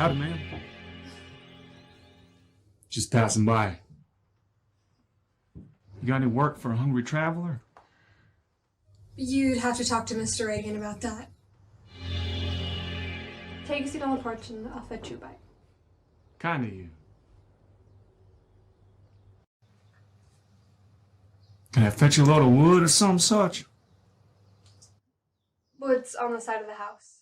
Howdy, man. Just passing by. You got any work for a hungry traveler? You'd have to talk to Mr. Reagan about that. Take a seat on the porch and I'll fetch you a bite. Kind of you. Can I fetch you a load of wood or some such? Wood's on the side of the house.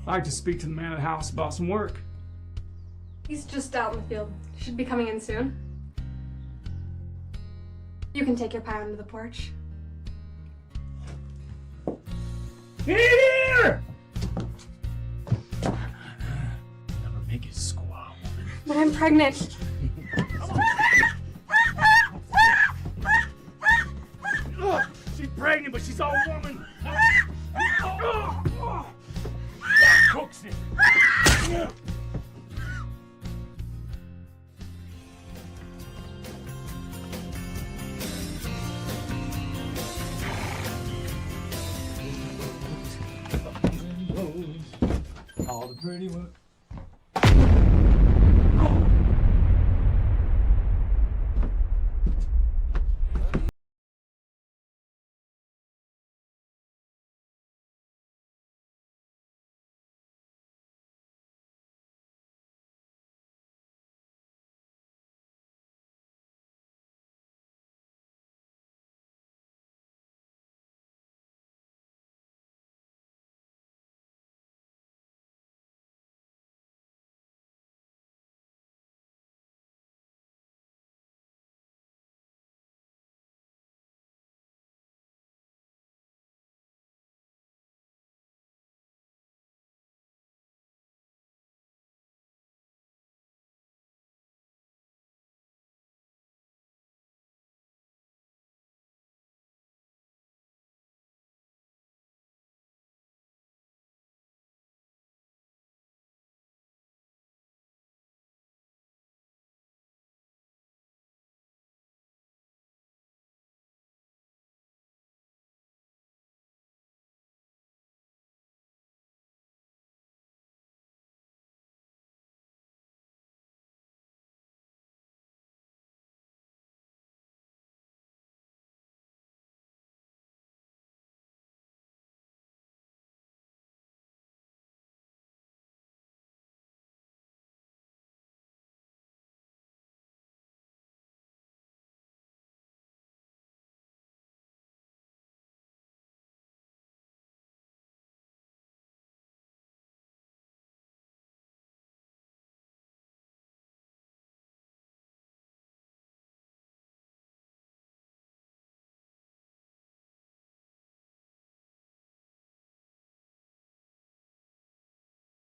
I'd like to speak to the man of the house about some work. He's just out in the field. Should be coming in soon. You can take your pie onto the porch. Here! Never make it squall. But I'm pregnant. She's pregnant, but she's all woman. Cooks it. All the pretty work.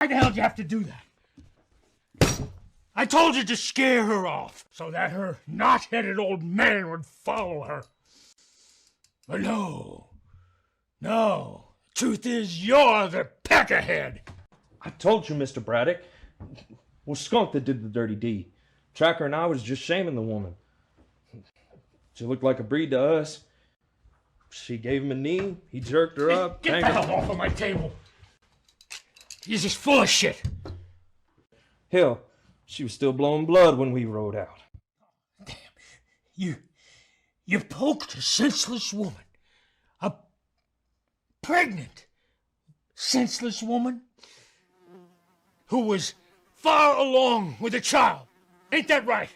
Why the hell did you have to do that? I told you to scare her off so that her knot-headed old man would follow her. But no. Truth is, you're the peckerhead. I told you, Mr. Braddock. It was Skunk that did the dirty deed. Tracker and I was just shaming the woman. She looked like a breed to us. She gave him a knee. He jerked her up. Get the hell off of my table. You're just full of shit. Hell, she was still blowing blood when we rode out. Damn. You poked a senseless woman. A pregnant, senseless woman who was far along with a child. Ain't that right?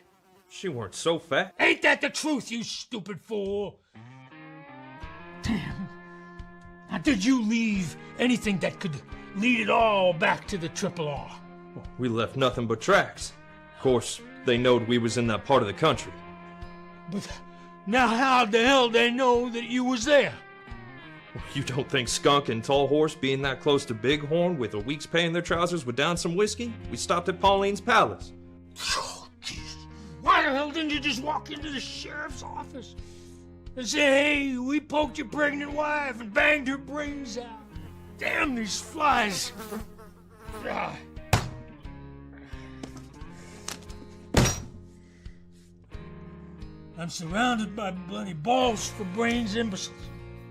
She weren't so fat. Ain't that the truth, you stupid fool? Damn. Now, did you leave anything that could lead it all back to the Triple R? We left nothing but tracks. Of course, they knowed we was in that part of the country. But now how the hell they know that you was there? You don't think Skunk and Tall Horse being that close to Bighorn with a week's pay in their trousers would down some whiskey? We stopped at Pauline's Palace. Oh, Jesus. Why the hell didn't you just walk into the sheriff's office and say, hey, we poked your pregnant wife and banged her brains out? Damn these flies. Ah. I'm surrounded by bloody balls for brains imbeciles.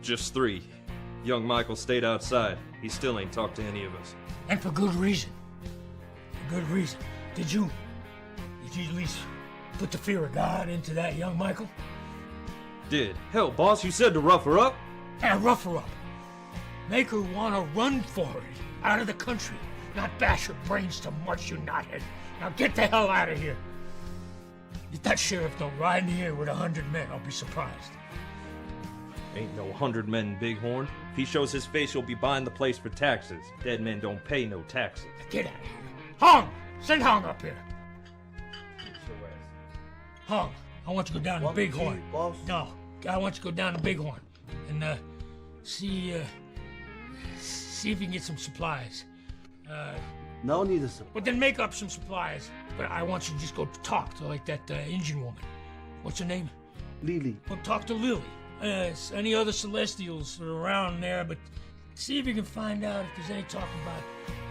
Just 3. Young Michael stayed outside. He still ain't talked to any of us. And for good reason. For good reason. Did you at least put the fear of God into that young Michael? Did. Hell, boss, you said to rough her up? Yeah, rough her up. Make her want to run for it, out of the country, not bash her brains to mush, you knothead. Now get the hell out of here. If that sheriff don't ride in here with 100 men, I'll be surprised. Ain't no 100 men in Bighorn. If he shows his face, you'll be buying the place for taxes. Dead men don't pay no taxes. Now get out of here. Hong! Send Hong up here. Hong, I want you to go down to Bighorn. No, I want you to go down to Bighorn and see if you can get some supplies. No need of support. But then make up some supplies. But I want you to just go talk to like that Indian woman. What's her name? Lily. Well, talk to Lily. Any other Celestials that are around there, but see if you can find out if there's any talk about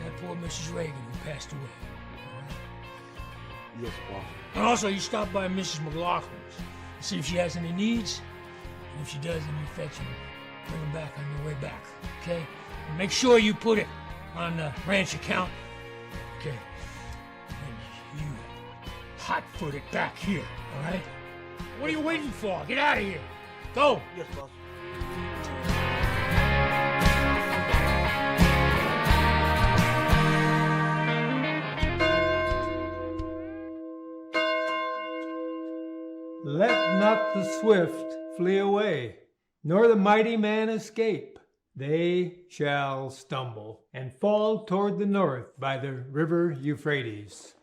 that poor Mrs. Reagan who passed away. All right? Yes, boss. And also, you stop by Mrs. McLaughlin's, see if she has any needs, and if she does, then you fetch them, bring them back on your way back, okay? And make sure you put it on the ranch account, okay? And you hot-foot it back here, all right? What are you waiting for? Get out of here. Go. Yes, boss. Let not the swift flee away, nor the mighty man escape. They shall stumble and fall toward the north by the river Euphrates.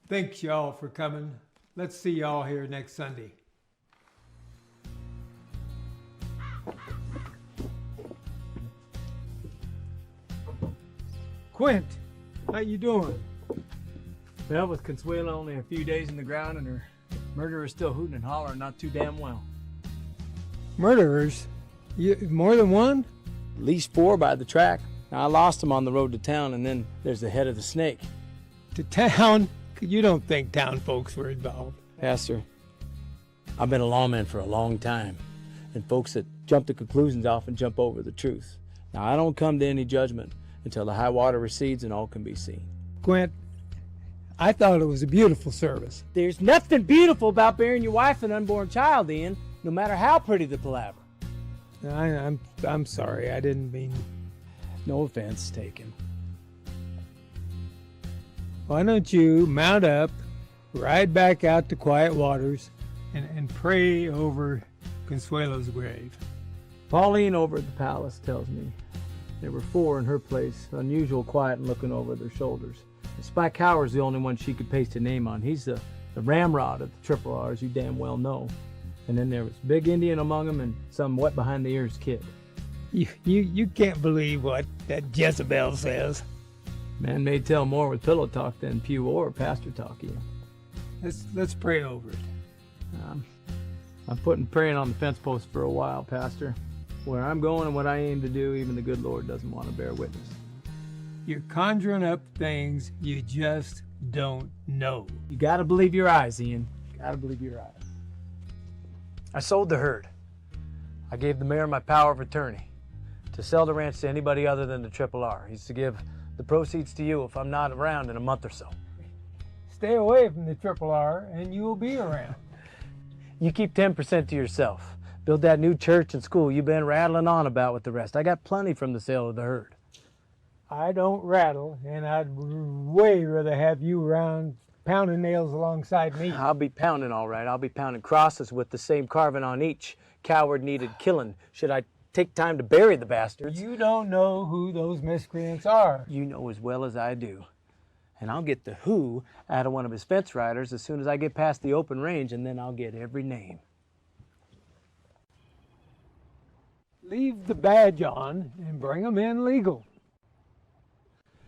Thanks y'all for coming. Let's see y'all here next Sunday. Quint, how you doing? Well, with Consuelo only a few days in the ground and her murderer still hooting and hollering not too damn well. Murderers? More than one? At least 4 by the track. Now, I lost them on the road to town, and then there's the head of the snake. To town? You don't think town folks were involved? Pastor, I've been a lawman for a long time, and folks that jump to conclusions often jump over the truth. Now, I don't come to any judgment until the high water recedes and all can be seen. Quint, I thought it was a beautiful service. There's nothing beautiful about burying your wife and unborn child, Ian, no matter how pretty the palaver. I'm sorry, I didn't mean... No offense taken. Why don't you mount up, ride back out to quiet waters, and pray over Consuelo's grave? Pauline over at the palace tells me there were 4 in her place, unusual quiet and looking over their shoulders. And Spike Howard's the only one she could paste a name on. He's the ramrod of the Triple R, as you damn well know. And then there was Big Indian among them and some wet behind the ears kid. You can't believe what that Jezebel says. Man may tell more with pillow talk than pew or pastor talk, Ian. Let's pray over it. I'm putting praying on the fence post for a while, Pastor. Where I'm going and what I aim to do, even the good Lord doesn't want to bear witness. You're conjuring up things you just don't know. You gotta believe your eyes, Ian. Gotta believe your eyes. I sold the herd. I gave the mayor my power of attorney to sell the ranch to anybody other than the Triple R. He's to give the proceeds to you if I'm not around in a month or so. Stay away from the Triple R and you will be around. You keep 10% to yourself. Build that new church and school you've been rattling on about with the rest. I got plenty from the sale of the herd. I don't rattle, and I'd way rather have you around pounding nails alongside me. I'll be pounding, all right. I'll be pounding crosses with the same carving on each. Coward needed killing. Should I take time to bury the bastards? You don't know who those miscreants are. You know as well as I do. And I'll get the who out of one of his fence riders as soon as I get past the open range, and then I'll get every name. Leave the badge on and bring 'em in legal.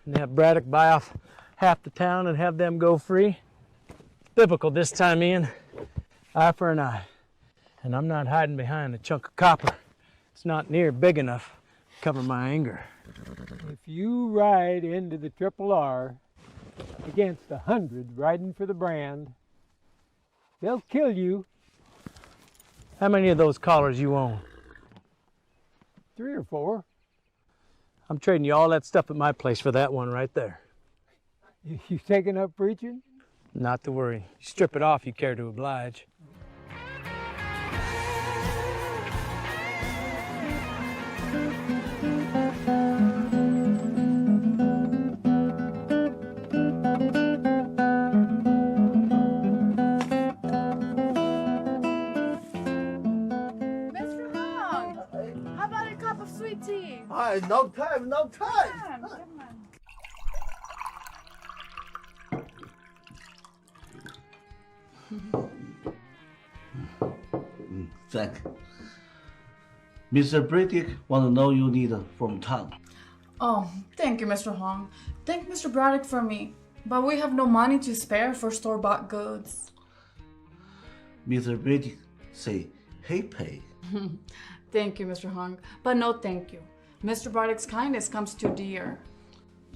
And have Braddock buy off half the town and have them go free. Biblical this time, Ian. Eye for an eye. And I'm not hiding behind a chunk of copper. It's not near big enough to cover my anger. If you ride into the Triple R against 100 riding for the brand, they'll kill you. How many of those collars you own? 3 or 4. I'm trading you all that stuff at my place for that one right there. You taking up preaching? Not to worry. You strip it off, you care to oblige. Mr. Hong, how about a cup of sweet tea? Hi, no time, no time. Come on. Thank. Mr. Braddock want to know you need from town. Oh, thank you, Mr. Hong. Thank Mr. Braddock for me, but we have no money to spare for store-bought goods. Mr. Braddock say he pay. Thank you, Mr. Hong, but no thank you. Mr. Braddock's kindness comes too dear.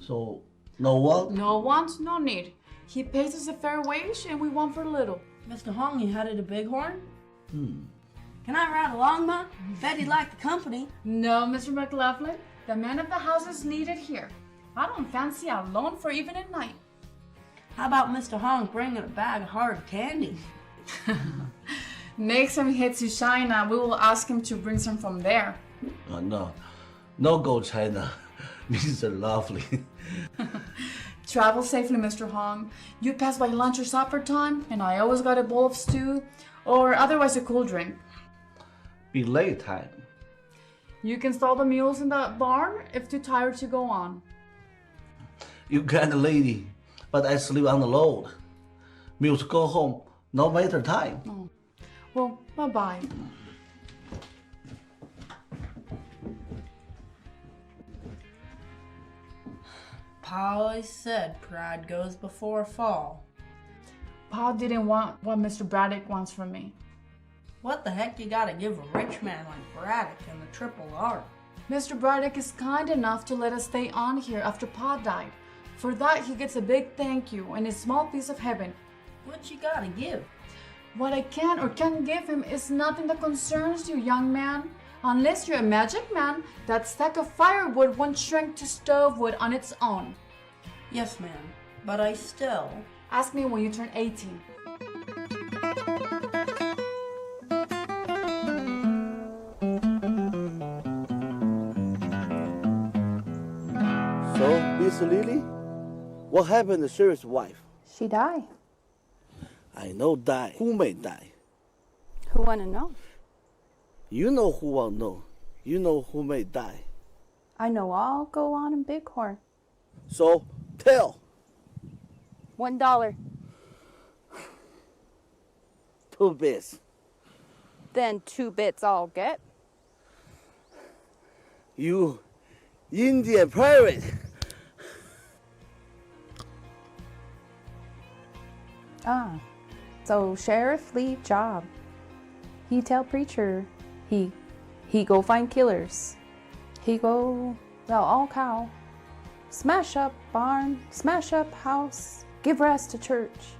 So no what? No want, no need. He pays us a fair wage and we want for little. Mr. Hong, you headed to Bighorn? Can I ride along, Ma? Bet he'd like the company. No, Mr. McLaughlin. The man of the house is needed here. I don't fancy a loan for even a night. How about Mr. Hong bringing a bag of hard candy? Next time he heads to China, we will ask him to bring some from there. No go China. Mr. Lovely. Travel safely, Mr. Hong. You pass by lunch or supper time, and I always got a bowl of stew, or otherwise a cool drink. Be late time. You can stall the mules in the barn if too tired to go on. You kind lady, but I sleep on the road. Mules go home, no matter time. Oh. Well, bye-bye. Pa always said pride goes before a fall. Pa didn't want what Mr. Braddock wants from me. What the heck you gotta give a rich man like Braddock in the Triple R? Mr. Braddock is kind enough to let us stay on here after Pa died. For that, he gets a big thank you and a small piece of heaven. What you gotta give? What I can or can't give him is nothing that concerns you, young man. Unless you're a magic man, that stack of firewood won't shrink to stove wood on its own. Yes, ma'am, but I still... Ask me when you turn 18. So, Miss Lily, what happened to Sheriff's wife? She died. I know die. Who may die? Who wanna know? You know who won't know. You know who may die. I know all go on in Bighorn. So, tell. $1. 2 bits. Then 2 bits I'll get. You Indian pirate. Ah, so sheriff leave job. He tell preacher he go find killers. He go well all cow. Smash up barn, smash up house, give rest to church.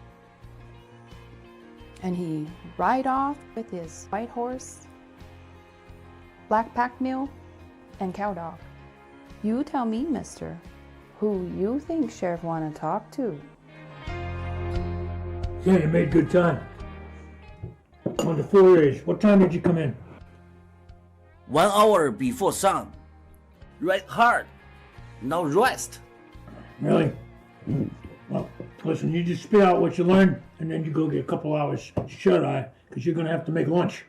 And he ride off with his white horse, black pack mule, and cow dog. You tell me, mister, who you think sheriff wanna talk to? Yeah, you made good time. On the 4-ish. What time did you come in? 1 hour before sun. Ride hard. No rest. Really? Well, listen, you just spit out what you learned, and then you go get a couple hours shut-eye, because you're going to have to make lunch.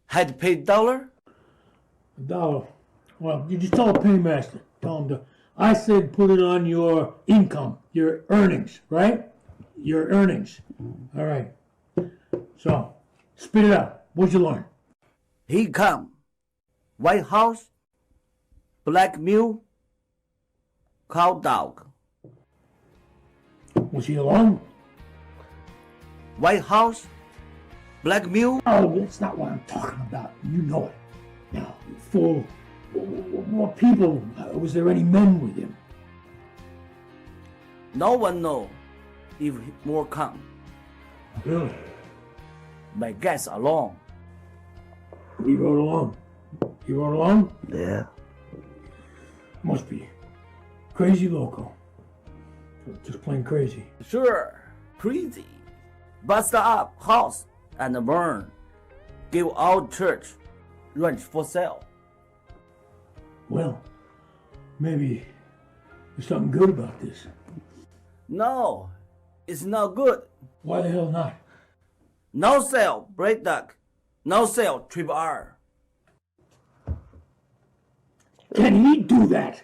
Had to pay $1? $1. Well, you just tell the paymaster. Tell him to... I said put it on your income, your earnings, right? Your earnings. All right. So, spit it out. What'd you learn? He come. White House, Black Mule, Cow Dog. Was he alone? White House, Black Mule. Oh, that's not what I'm talking about. You know it. Now, fool. What people? Was there any men with him? No one know if more come. Really? My guess alone. He rode alone. He rode alone? Yeah. Must be crazy loco. Just plain crazy. Sure, crazy. Bust up house and burn. Give out church. Rent for sale. Well, maybe there's something good about this. No, it's not good. Why the hell not? No sale, break duck. No sale, triple R. Can he do that?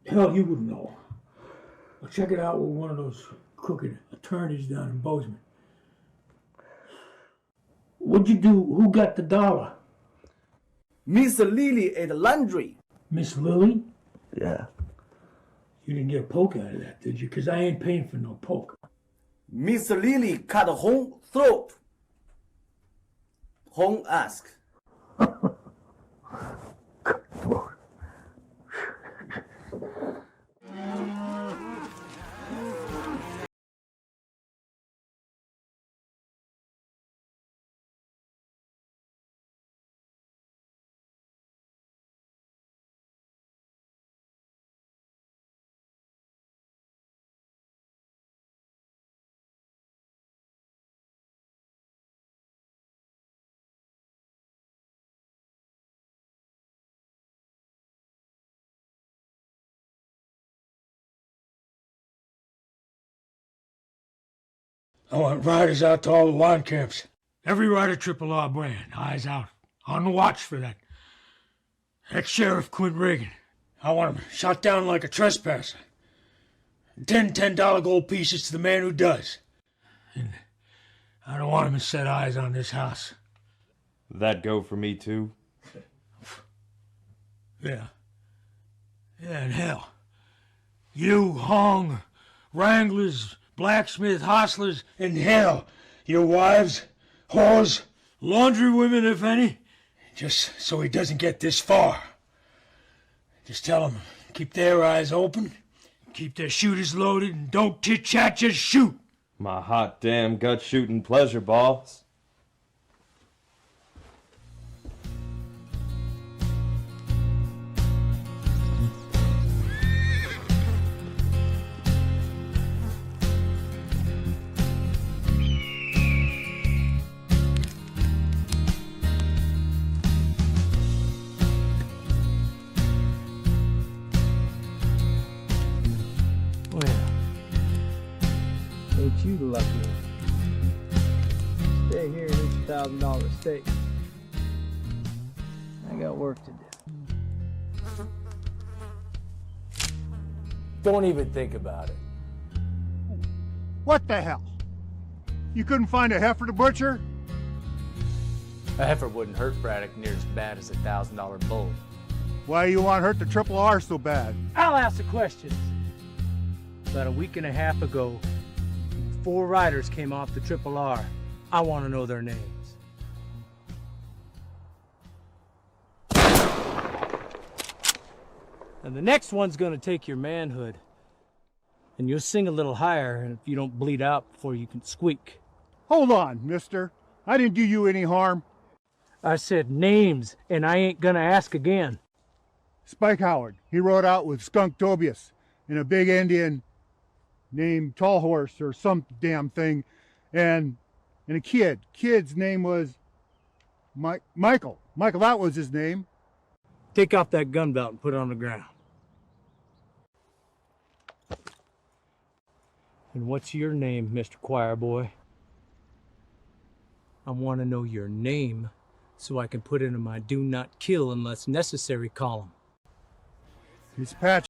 Hell, you wouldn't know. I'll check it out with one of those crooked attorneys down in Bozeman. What'd you do? Who got the dollar? Miss Lily at laundry. Miss Lily? Yeah. You didn't get a poke out of that, did you? Because I ain't paying for no poke. Miss Lily cut Hong throat. Hong ask. I want riders out to all the lawn camps. Every rider Triple R brand, eyes out, on the watch for that ex-sheriff Quint Reagan. I want him shot down like a trespasser. 10 $10 gold pieces to the man who does. And I don't want him to set eyes on this house. That go for me too? Yeah. Yeah, and hell. You, Hong, wranglers, blacksmith, hostlers, and hell, your wives, whores, laundry women, if any, just so he doesn't get this far. Just tell them, keep their eyes open, keep their shooters loaded, and don't chit-chat, just shoot. My hot damn gut shooting pleasure, boss. Ain't you the lucky one? Stay here and eat your $1,000 steak. I got work to do. Don't even think about it. What the hell? You couldn't find a heifer to butcher? A heifer wouldn't hurt Braddock near as bad as a $1,000 bull. Why you want to hurt the Triple R so bad? I'll ask the questions. About a week and a half ago, 4 riders came off the Triple R. I want to know their names. And the next one's gonna take your manhood. And you'll sing a little higher, and if you don't bleed out before you can squeak. Hold on, mister. I didn't do you any harm. I said names, and I ain't gonna ask again. Spike Howard. He rode out with Skunk Tobias in a big Indian named Tall Horse or some damn thing, and a kid. Kid's name was Michael. Michael, that was his name. Take off that gun belt and put it on the ground. And what's your name, Mr. Choir Boy? I want to know your name so I can put it in my do not kill unless necessary column. It's Patch.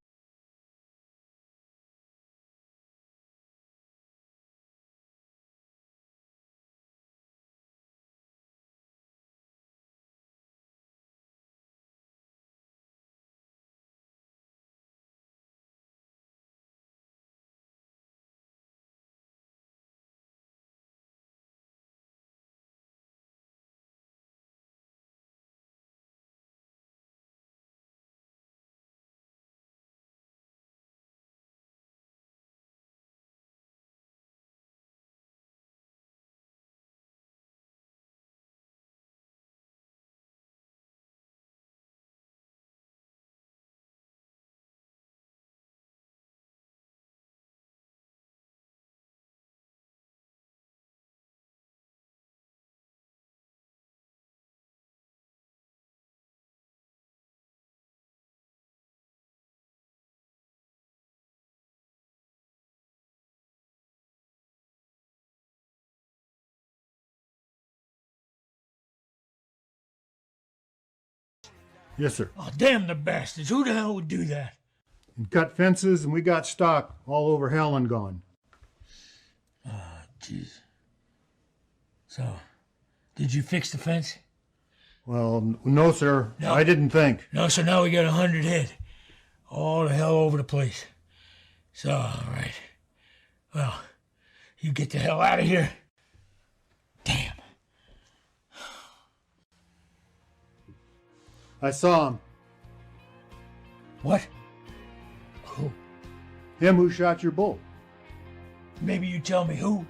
Yes, sir. Oh, damn the bastards. Who the hell would do that? And cut fences, and we got stock all over hell and gone. Oh, jeez. So, did you fix the fence? Well, no, sir. No. I didn't think. No, so now we got 100 head. All the hell over the place. So, all right. Well, you get the hell out of here. Damn. I saw him. What? Who? Him who shot your bull. Maybe you tell me who.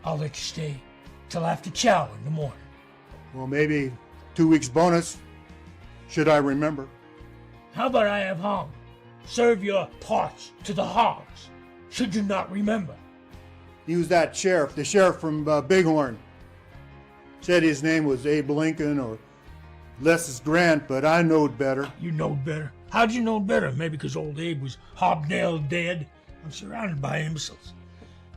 I'll let you stay till after chow in the morning. Well, maybe 2 weeks bonus, should I remember. How about I have Hong serve your parts to the hogs, should you not remember? He was that sheriff, the sheriff from Bighorn. Said his name was Abe Lincoln or Les's Grant, but I knowed better. You knowed better? How'd you know better? Maybe because old Abe was hobnailed dead. I'm surrounded by imbeciles.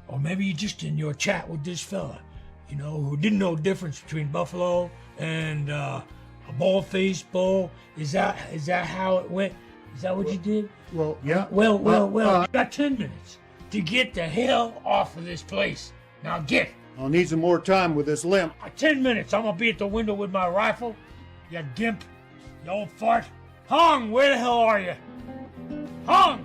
Or maybe you just in your chat with this fella, you know, who didn't know the difference between buffalo and a bald-faced bull. Is that how it went? Is that what you did? Well, yeah. Well, you got 10 minutes to get the hell off of this place. Now get. I'll need some more time with this limp. 10 minutes. I'm gonna be at the window with my rifle. You gimp. You old fart. Hong, where the hell are you? Hong!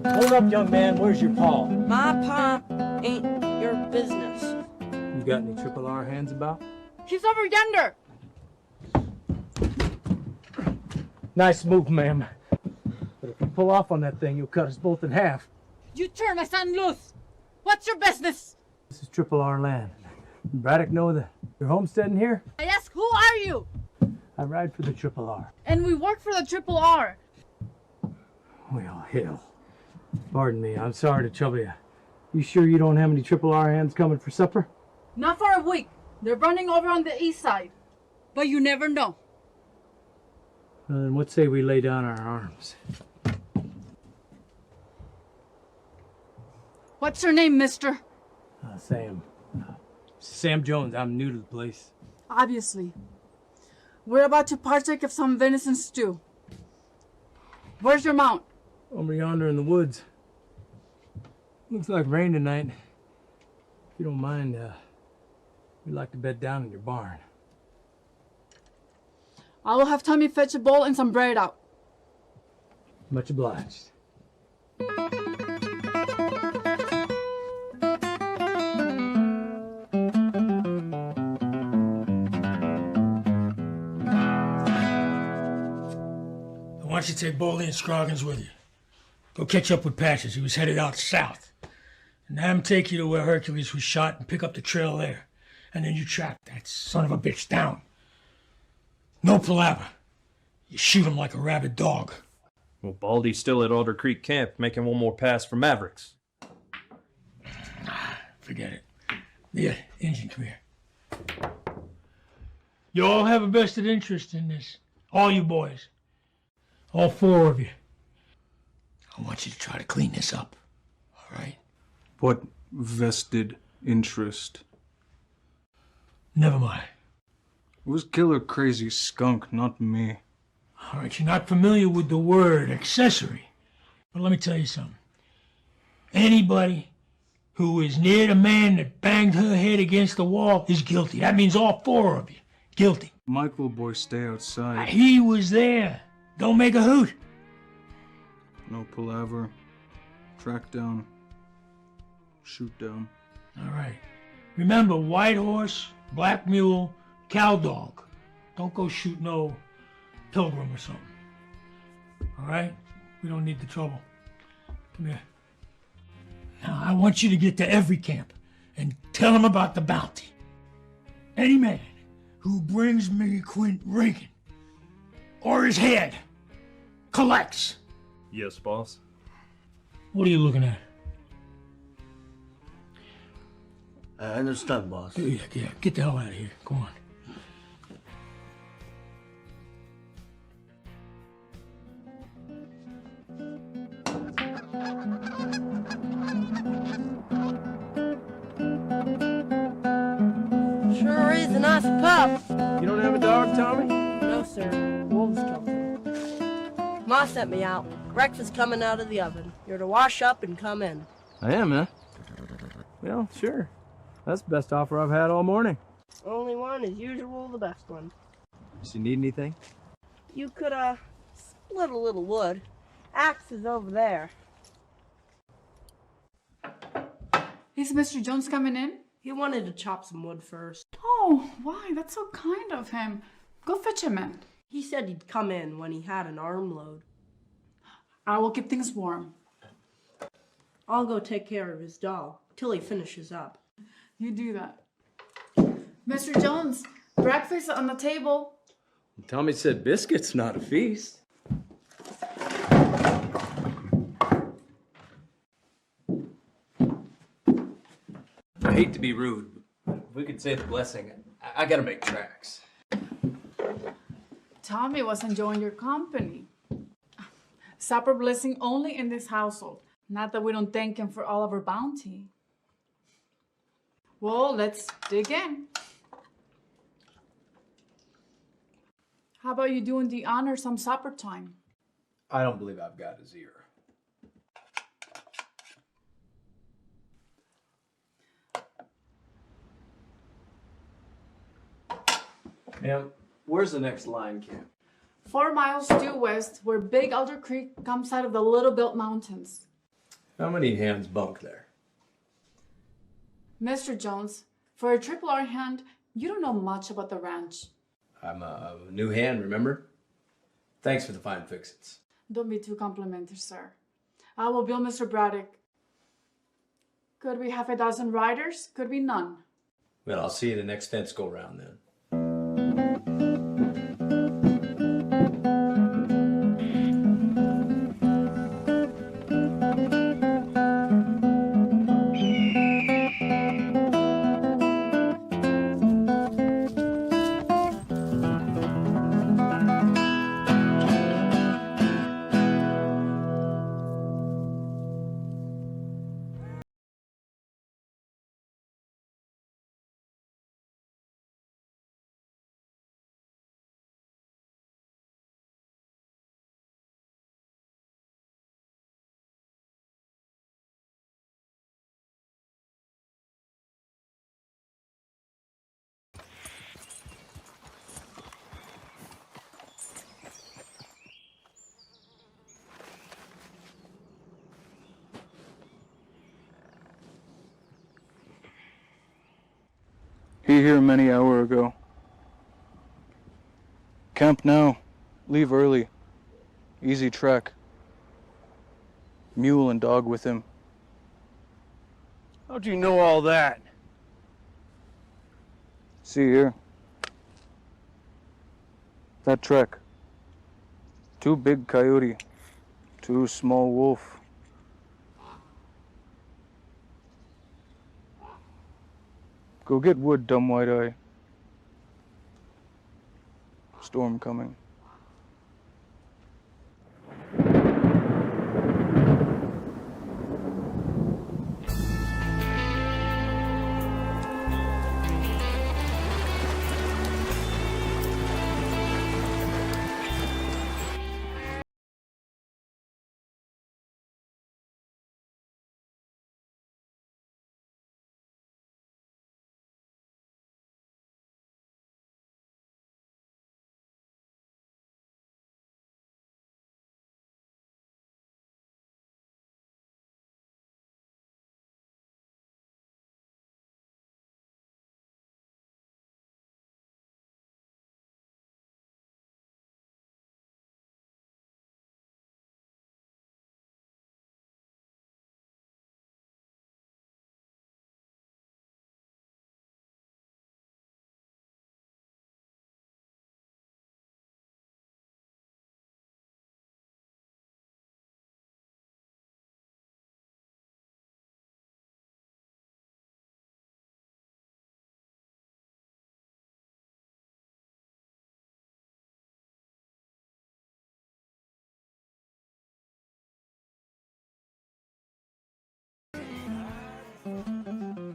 Hold up, young man. Where's your paw? My paw ain't your business. You got any triple R hands about? He's over yonder. Nice move, ma'am. But if you pull off on that thing, you'll cut us both in half. You turn my son loose. What's your business? This is triple R land. Braddock know that you're homesteading here? I ask, who are you? I ride for the triple R. And we work for the Triple R. Well, hell. Pardon me, I'm sorry to trouble you. You sure you don't have any triple R hands coming for supper? Not for a week. They're running over on the east side. But you never know. Well, then what say we lay down our arms? What's your name, mister? Sam. Sam Jones. I'm new to the place. Obviously. We're about to partake of some venison stew. Where's your mount? Over yonder in the woods. Looks like rain tonight. If you don't mind, we'd like to bed down in your barn. I will have Tommy fetch a bowl and some bread out. Much obliged. Why don't you take Boley and Scroggins with you? Go catch up with Patches. He was headed out south. And have him take you to where Hercules was shot and pick up the trail there. And then you track that son of a bitch down. No palaver. You shoot him like a rabid dog. Well, Baldy's still at Alder Creek Camp, making one more pass for Mavericks. Forget it. Yeah, Injun, come here. You all have a vested interest in this. All you boys. All 4 of you. I want you to try to clean this up. All right? What vested interest? Never mind. It was Killer Crazy Skunk, not me. All right, you're not familiar with the word accessory. But let me tell you something. Anybody who is near the man that banged her head against the wall is guilty. That means all 4 of you. Guilty. Michael boy, stay outside. He was there. Don't make a hoot. No palaver. Track down. Shoot down. All right. Remember, white horse, black mule, cow dog. Don't go shoot no pilgrim or something. All right? We don't need the trouble. Come here. Now, I want you to get to every camp and tell them about the bounty. Any man who brings me Quint Reagan or his head collects. Yes, boss. What are you looking at? I understand, boss. Yeah, get the hell out of here. Go on. lost a pup. You don't have a dog, Tommy? No, sir. Wolves killed him. Ma sent me out. Breakfast coming out of the oven. You're to wash up and come in. I am, huh? Well, sure. That's the best offer I've had all morning. Only one, as usual, the best one. Does you need anything? You could, split a little wood. Axe is over there. Is Mr. Jones coming in? He wanted to chop some wood first. Oh, why? That's so kind of him. Go fetch him in. He said he'd come in when he had an armload. I will keep things warm. I'll go take care of his dog till he finishes up. You do that. Mr. Jones, breakfast on the table. Tommy said biscuits, not a feast. I hate to be rude, but if we could say the blessing, I gotta make tracks. Tommy was enjoying your company. Supper blessing only in this household. Not that we don't thank him for all of our bounty. Well, let's dig in. How about you doing the honors on supper time? I don't believe I've got his ear. Ma'am, where's the next line camp? 4 miles due west, where Big Alder Creek comes out of the Little Belt Mountains. How many hands bunk there? Mr. Jones, for a triple R hand, you don't know much about the ranch. I'm a new hand, remember? Thanks for the fine fixins. Don't be too complimentary, sir. I will bill Mr. Braddock. Could we have 12 riders? Could we none? Well, I'll see you the next fence go round then. He here many hour ago. Camp now. Leave early. Easy trek. Mule and dog with him. How'd you know all that? See here. That trek. 2 big coyote. 2 small wolf. Go get wood, dumb white eye. Storm coming.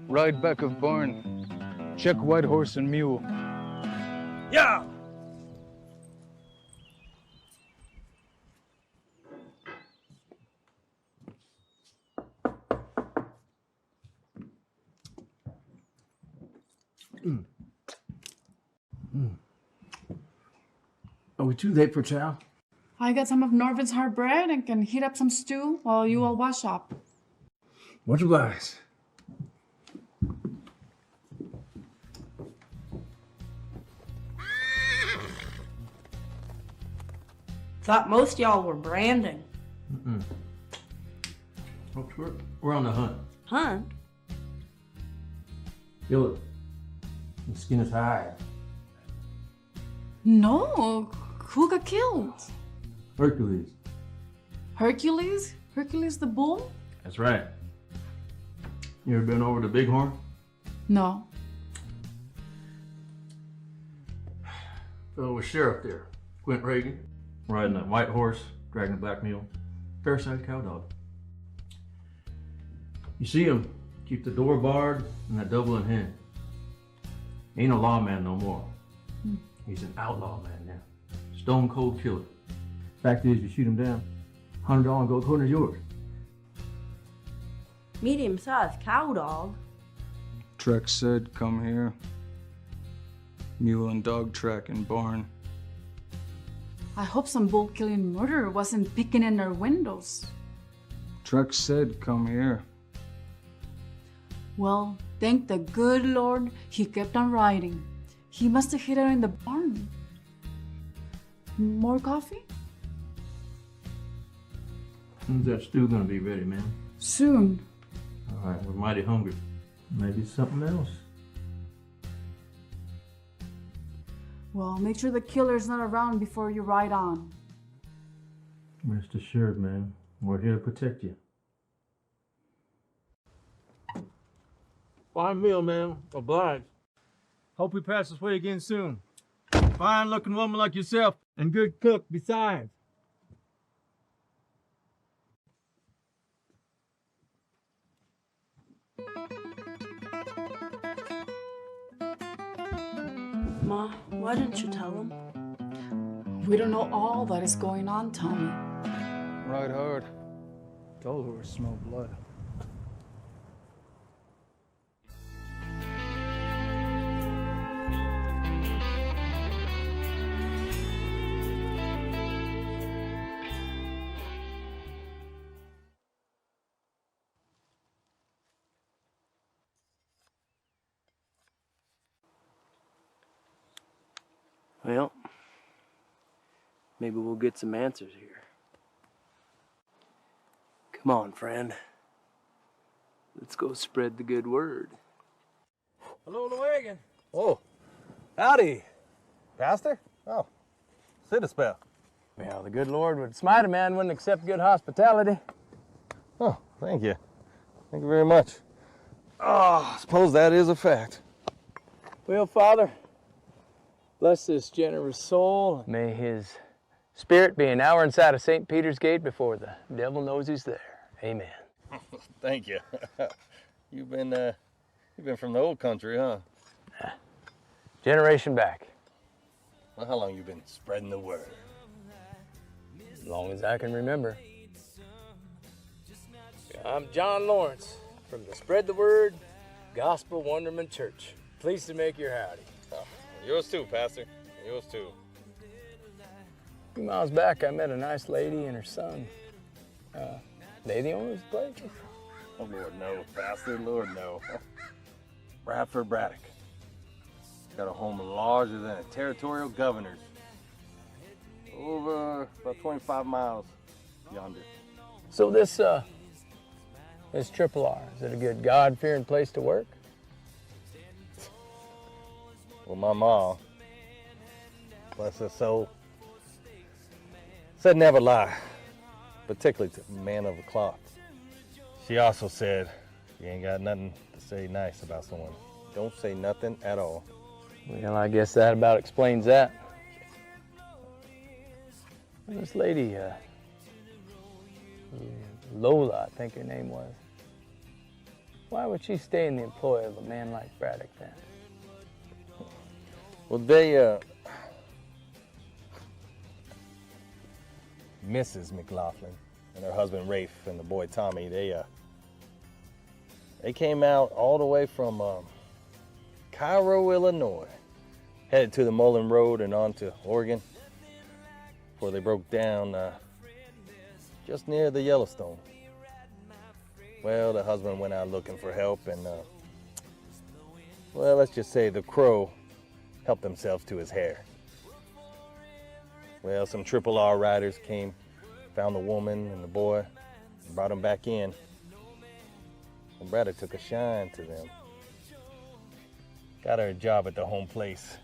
Ride back of barn. Check white horse and mule. Yeah! Are we too late for chow? I got some of Norvin's hard bread and can heat up some stew while you all wash up. Much obliged. Thought most y'all were branding. Folks, we're on the hunt. Hunt? Kill it. And skin his hide. No, who got killed? Hercules. Hercules? Hercules the bull? That's right. You ever been over to Bighorn? No. Fellow was sheriff there, Quint Reagan, riding a white horse, dragging a black mule, fair-sized cow dog. You see him, keep the door barred and that double in hand. Ain't a lawman no more. He's an outlaw man now. Stone cold killer. Fact is, you shoot him down, $100 gold coin is yours. Medium-sized cow dog. Trek said, come here. Mule and dog track in barn. I hope some bull-killing murderer wasn't peeking in our windows. Trek said, come here. Well, thank the good Lord he kept on riding. He must have hid her in the barn. More coffee? When's that stew gonna be ready, man? Soon. All right, we're mighty hungry. Maybe something else. Well, make sure the killer's not around before you ride on. Rest assured, man. We're here to protect you. Fine meal, man. Obliged. Hope we pass this way again soon. Fine-looking woman like yourself, and good cook besides. Ma, why didn't you tell him? We don't know all that is going on, Tommy. Ride hard. Tall horse smell blood. Well, maybe we'll get some answers here. Come on, friend. Let's go spread the good word. Hello, the wagon. Oh, howdy, Pastor. Oh, sit a spell. Well, the good Lord would smite a man wouldn't accept good hospitality. Oh, thank you. Thank you very much. Oh, I suppose that is a fact. Well, Father, bless this generous soul. May his spirit be an hour inside of St. Peter's Gate before the devil knows he's there. Amen. Thank you. You've been from the old country, huh? Generation back. Well, how long you been spreading the word? As long as I can remember. I'm John Lawrence from the Spread the Word Gospel Wonderment Church. Pleased to make your howdy. Oh, yours too, Pastor. Yours too. A few miles back, I met a nice lady and her son. They the owners of the place? Oh, Lord, no, Pastor. Lord, no. Bradford Braddock. Got a home larger than a territorial governor's. Over about 25 miles yonder. So this Triple R, is it a good God-fearing place to work? Well, my ma, bless her soul, said never lie, particularly to a man of the cloth. She also said, you ain't got nothing to say nice about someone. Don't say nothing at all. Well, I guess that about explains that. This lady, Lola, I think her name was. Why would she stay in the employ of a man like Braddock then? Well, they, Mrs. McLaughlin and her husband Rafe and the boy Tommy, they came out all the way from Cairo, Illinois, headed to the Mullen Road and on to Oregon, before they broke down just near the Yellowstone. Well, the husband went out looking for help, and well, let's just say the Crow helped themselves to his hair. Well, some R riders came, found the woman and the boy, and brought them back in. And Braddock took a shine to them. Got her a job at the home place.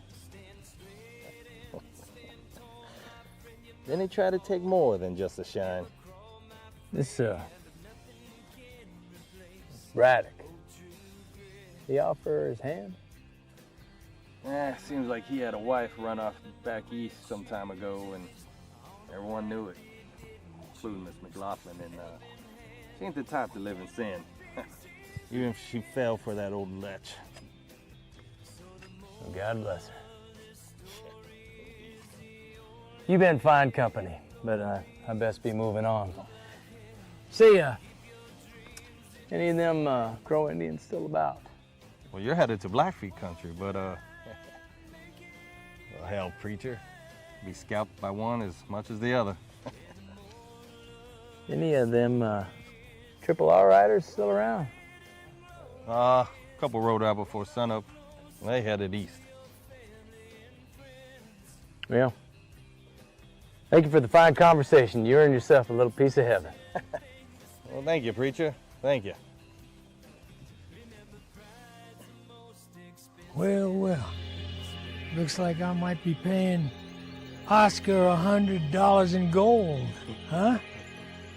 Then he tried to take more than just a shine. This, Braddock, he offer his hand? Seems like he had a wife run off back east some time ago, and everyone knew it, including Miss McLaughlin, and she ain't the type to live in sin, even if she fell for that old lech. God bless her. You've been fine company, but I best be moving on. See ya. Any of them Crow Indians still about? Well, you're headed to Blackfeet country, but well, hell, preacher, be scalped by one as much as the other. Any of them R riders still around? A couple rode out before sunup. They headed east. Well, thank you for the fine conversation. You earned yourself a little piece of heaven. Well, thank you, preacher. Thank you. Well. Looks like I might be paying Oscar $100 in gold, huh?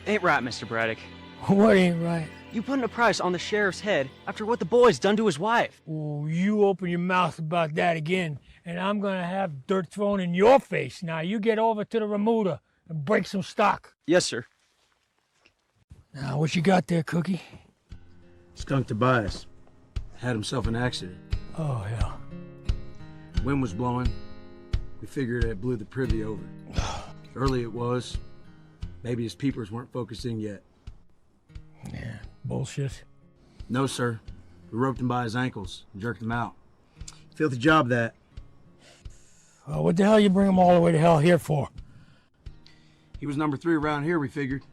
Ain't right, Mr. Braddock. What ain't right? You putting a price on the sheriff's head after what the boy's done to his wife. Oh, you open your mouth about that again, and I'm gonna have dirt thrown in your face. Now, you get over to the remuda and break some stock. Yes, sir. Now, what you got there, Cookie? Skunk Tobias. Had himself an accident. Oh, yeah. Wind was blowing. We figured it blew the privy over. Early it was. Maybe his peepers weren't focusing yet. Yeah, bullshit. No, sir. We roped him by his ankles and jerked him out. Filthy job, that. Well, what the hell you bring him all the way to hell here for? He was number 3 around here, we figured.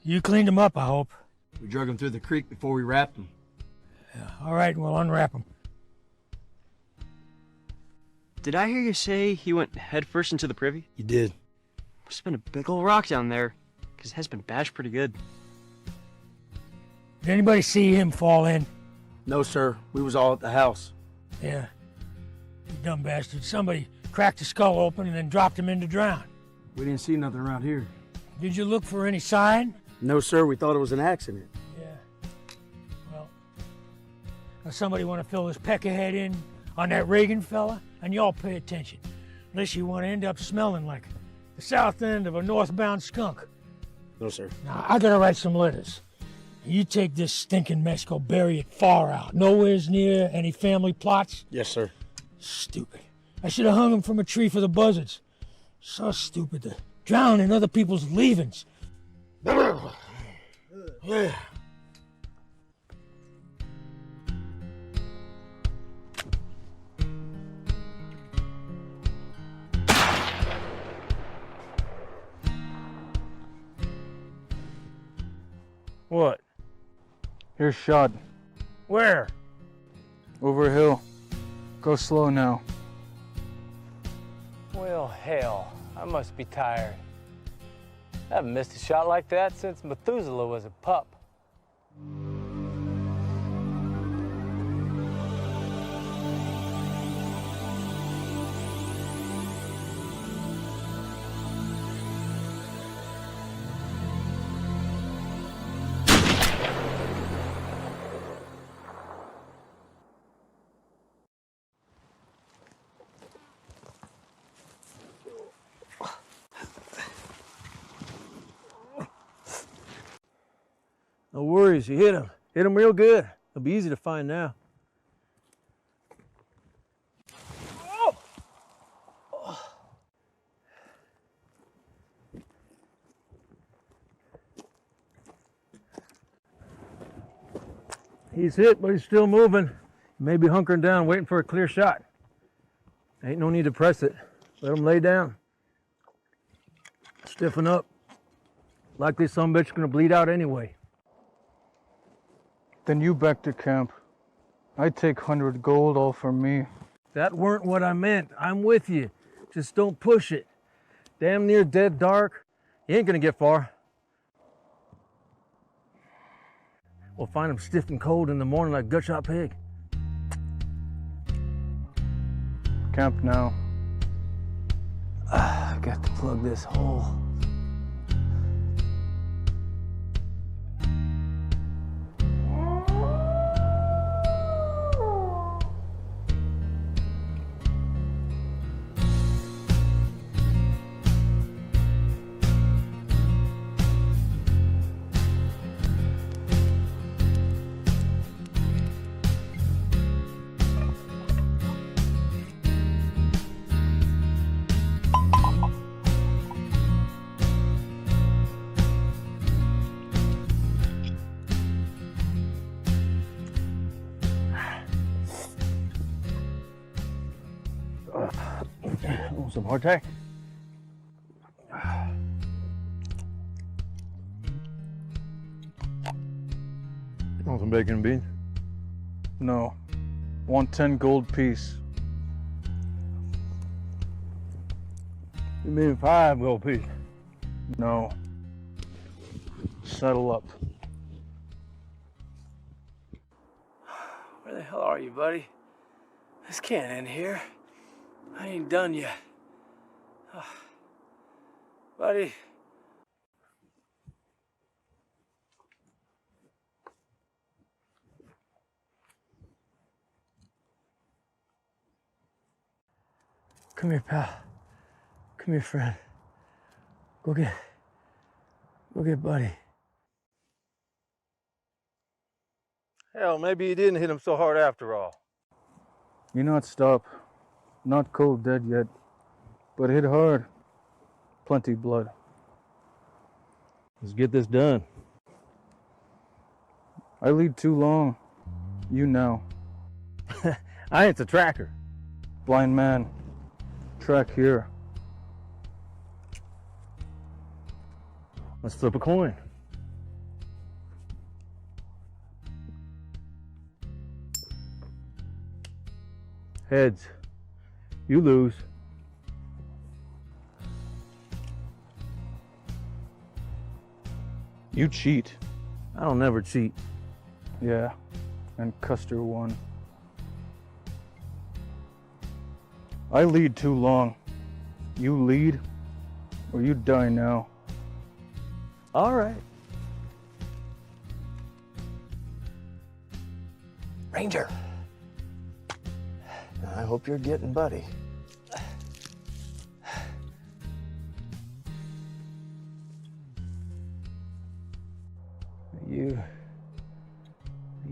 You cleaned him up, I hope. We drug him through the creek before we wrapped him. Yeah, all right, we'll unwrap him. Did I hear you say he went headfirst into the privy? You did. Must have been a big old rock down there, because his head's been bashed pretty good. Did anybody see him fall in? No, sir. We was all at the house. Yeah. You dumb bastard. Somebody cracked his skull open and then dropped him in to drown. We didn't see nothing around here. Did you look for any sign? No, sir. We thought it was an accident. Yeah. Well, now somebody want to fill this peckerhead in on that Reagan fella? And y'all pay attention, unless you want to end up smelling like the south end of a northbound skunk. No, sir. Now, I gotta write some letters. You take this stinking mess, go bury it far out, nowhere's near any family plots. Yes, sir. Stupid. I should have hung him from a tree for the buzzards. So stupid to drown in other people's leavings. Yeah. What? Here's shot. Where? Over a hill. Go slow now. Well, hell, I must be tired. I haven't missed a shot like that since Methuselah was a pup. No worries, you hit him. Hit him real good. It'll be easy to find now. He's hit, but he's still moving. He may be hunkering down, waiting for a clear shot. Ain't no need to press it. Let him lay down. Stiffen up. Likely some bitch gonna bleed out anyway. Then you back to camp. I take 100 gold all for me. That weren't what I meant. I'm with you. Just don't push it. Damn near dead dark. You ain't gonna get far. We'll find him stiff and cold in the morning like a gut-shot pig. Camp now. I've got to plug this hole. Some hardtack. Want some bacon and beans? No. Want 10 gold piece. You mean 5 gold piece? No. Settle up. Where the hell are you, buddy? This can't end here. I ain't done yet. Buddy. Come here, pal. Come here, friend. Go get Buddy. Hell, maybe you didn't hit him so hard after all. You not stop. Not cold dead yet, but hit hard. Plenty blood. Let's get this done. I lead too long. You now. I ain't the tracker. Blind man. Track here. Let's flip a coin. Heads. You lose. You cheat. I don't never cheat. Yeah, and Custer won. I lead too long. You lead, or you die now. All right. Ranger. I hope you're getting Buddy.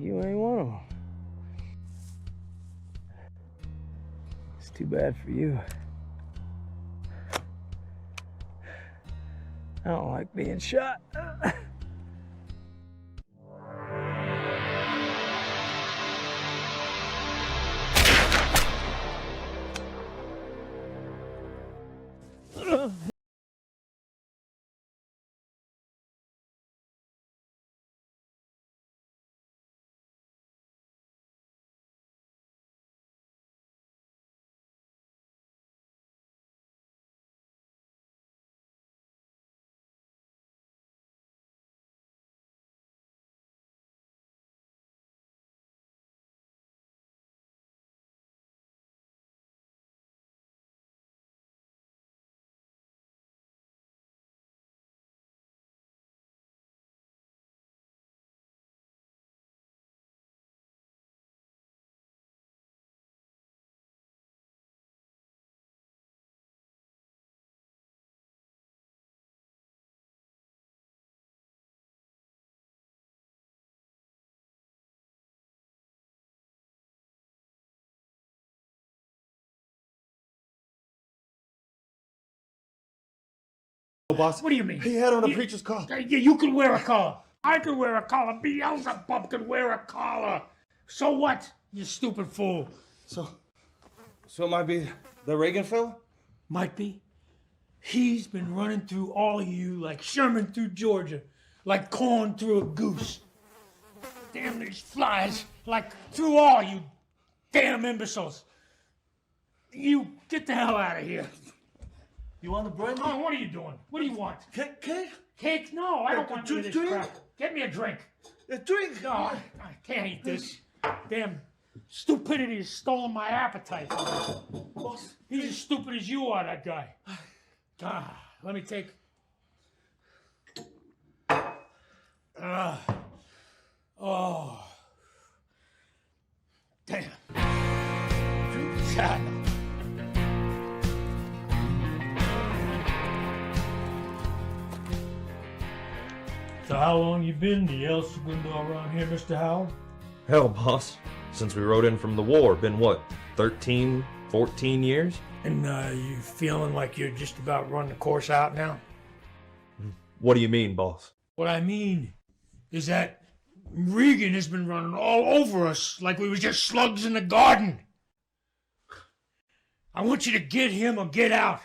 You ain't one of them. It's too bad for you. I don't like being shot. Boss. What do you mean? He had on a preacher's collar. Yeah, you can wear a collar. I can wear a collar. Beelzebub can wear a collar. So what, you stupid fool? So it might be the Reagan fella? Might be. He's been running through all of you like Sherman through Georgia, like corn through a goose. Damn these flies, like through all you damn imbeciles. You get the hell out of here. You want the brandy? Oh, what are you doing? What do you want? Cake? Cake? No, I don't want any of this drink? crap. Get me a drink. A drink? No, I can't eat this. Damn stupidity has stolen my appetite. Boss. He's as stupid as you are, that guy. Let me take... oh. Damn. God. So how long you been the El Segundo around here, Mr. Howard? Hell, boss. Since we rode in from the war, been what, 13, 14 years? And you feeling like you're just about run the course out now? What do you mean, boss? What I mean is that Regan has been running all over us like we was just slugs in the garden. I want you to get him or get out.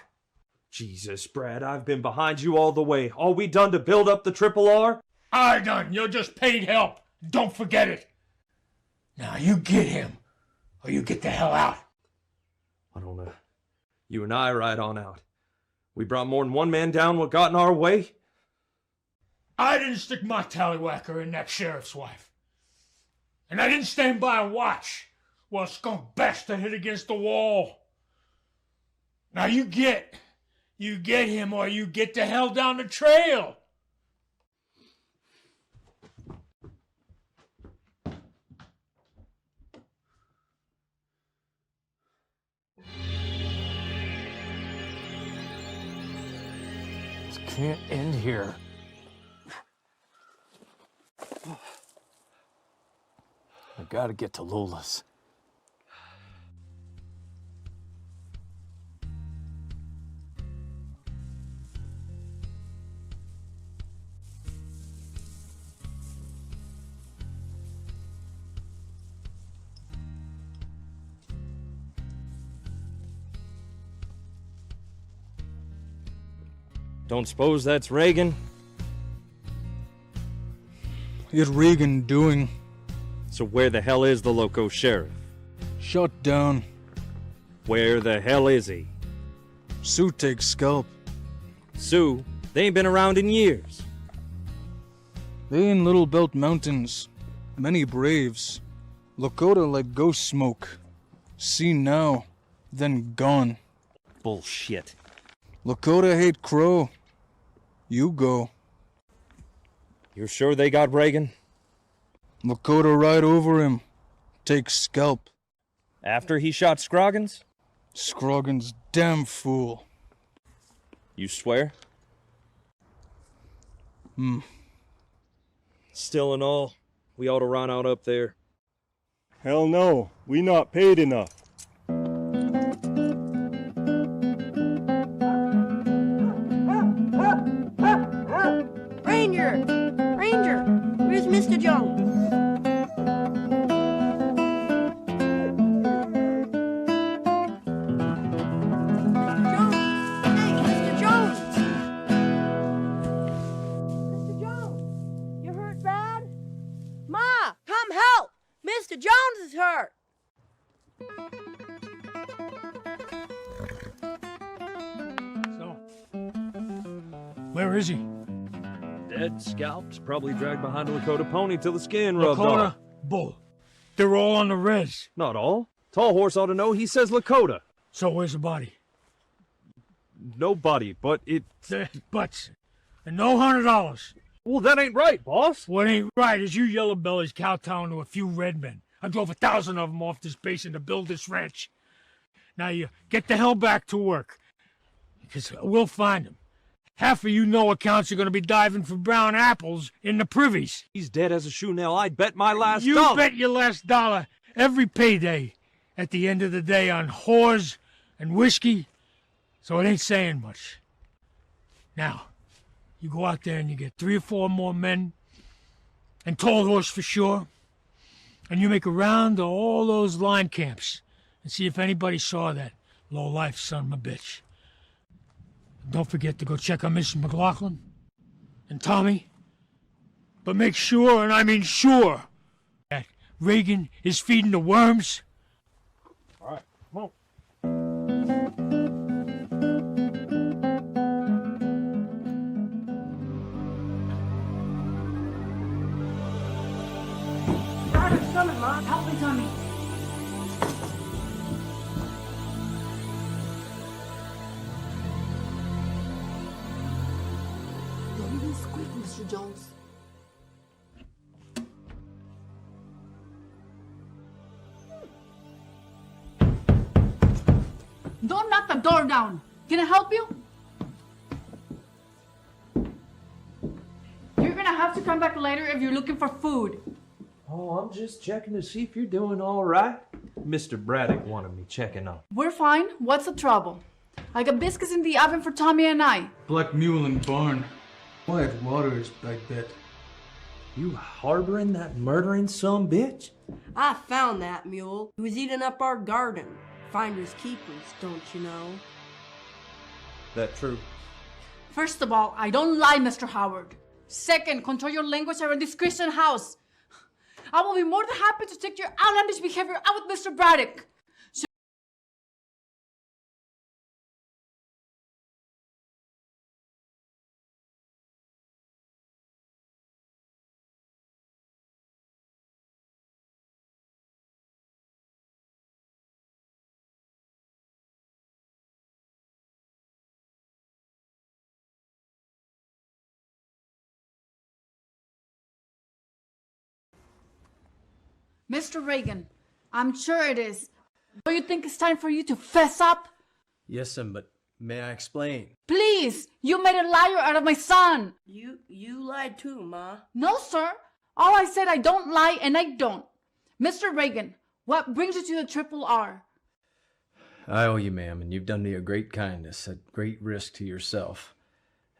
Jesus, Brad, I've been behind you all the way. All we done to build up the Triple R? I done. You're just paid help. Don't forget it. Now you get him or you get the hell out. I don't know. You and I ride on out. We brought more than one man down what got in our way. I didn't stick my tallywhacker in that sheriff's wife. And I didn't stand by and watch while skunk bastard hit against the wall. Now you get him or you get the hell down the trail. This can't end here. I gotta get to Lola's. Don't suppose that's Reagan? What Reagan doing? So where the hell is the loco sheriff? Shut down. Where the hell is he? Sue takes scalp. Sue? They ain't been around in years. They in Little Belt Mountains. Many braves. Lakota like ghost smoke. Seen now, then gone. Bullshit. Lakota hate Crow. You go. You're sure they got Reagan? Lakota ride over him. Take scalp. After he shot Scroggins? Scroggins damn fool. You swear? Still and all, we ought to run out up there. Hell no, we not paid enough. Ranger! Ranger! Where's Mr. Jones? Mr. Jones! Mr. Jones! You hurt bad? Ma! Come help! Mr. Jones is hurt! So, where is he? Dead, scalped, probably dragged behind a Lakota pony till the skin rubbed off. Lakota? Bull. They're all on the res. Not all. Tall Horse ought to know, he says Lakota. So where's the body? No body, but it... Butts. And no $100. Well, that ain't right, boss. What ain't right is you yellow bellies kowtowing to a few red men. I drove 1,000 of them off this basin to build this ranch. Now you get the hell back to work. Because we'll find him. Half of you no accounts are going to be diving for brown apples in the privies. He's dead as a shoe nail. I'd bet my last You dollar. bet your last dollar every payday at the end of the day on whores and whiskey, so it ain't saying much. Now, you go out there and you get 3 or 4 more men, and Tall Horse for sure. And you make a round of all those line camps and see if anybody saw that low-life son of a bitch. Don't forget to go check on Mrs. McLaughlin and Tommy. But make sure, and I mean sure, that Reagan is feeding the worms. All right, come on. Ryder's coming, Ma. Help me, Tommy. Don't even squeak, Mr. Jones. Don't knock the door down. Can I help you? You're gonna have to come back later if you're looking for food. Oh, I'm just checking to see if you're doing all right. Mr. Braddock wanted me checking on. We're fine. What's the trouble? I got biscuits in the oven for Tommy and I. Black mule in barn. Quiet waters, I bet. You harboring that murdering son bitch? I found that mule. He was eating up our garden. Finders keepers, don't you know? That true? First of all, I don't lie, Mr. Howard. Second, control your language around this Christian house. I will be more than happy to take your outlandish behavior out with Mr. Braddock. Mr. Reagan, I'm sure it is. Don't you think it's time for you to fess up? Yes, son, but may I explain? Please, you made a liar out of my son. You lied too, Ma. No, sir. All I said, I don't lie, and I don't. Mr. Reagan, what brings you to the Triple R? I owe you, ma'am, and you've done me a great kindness at great risk to yourself.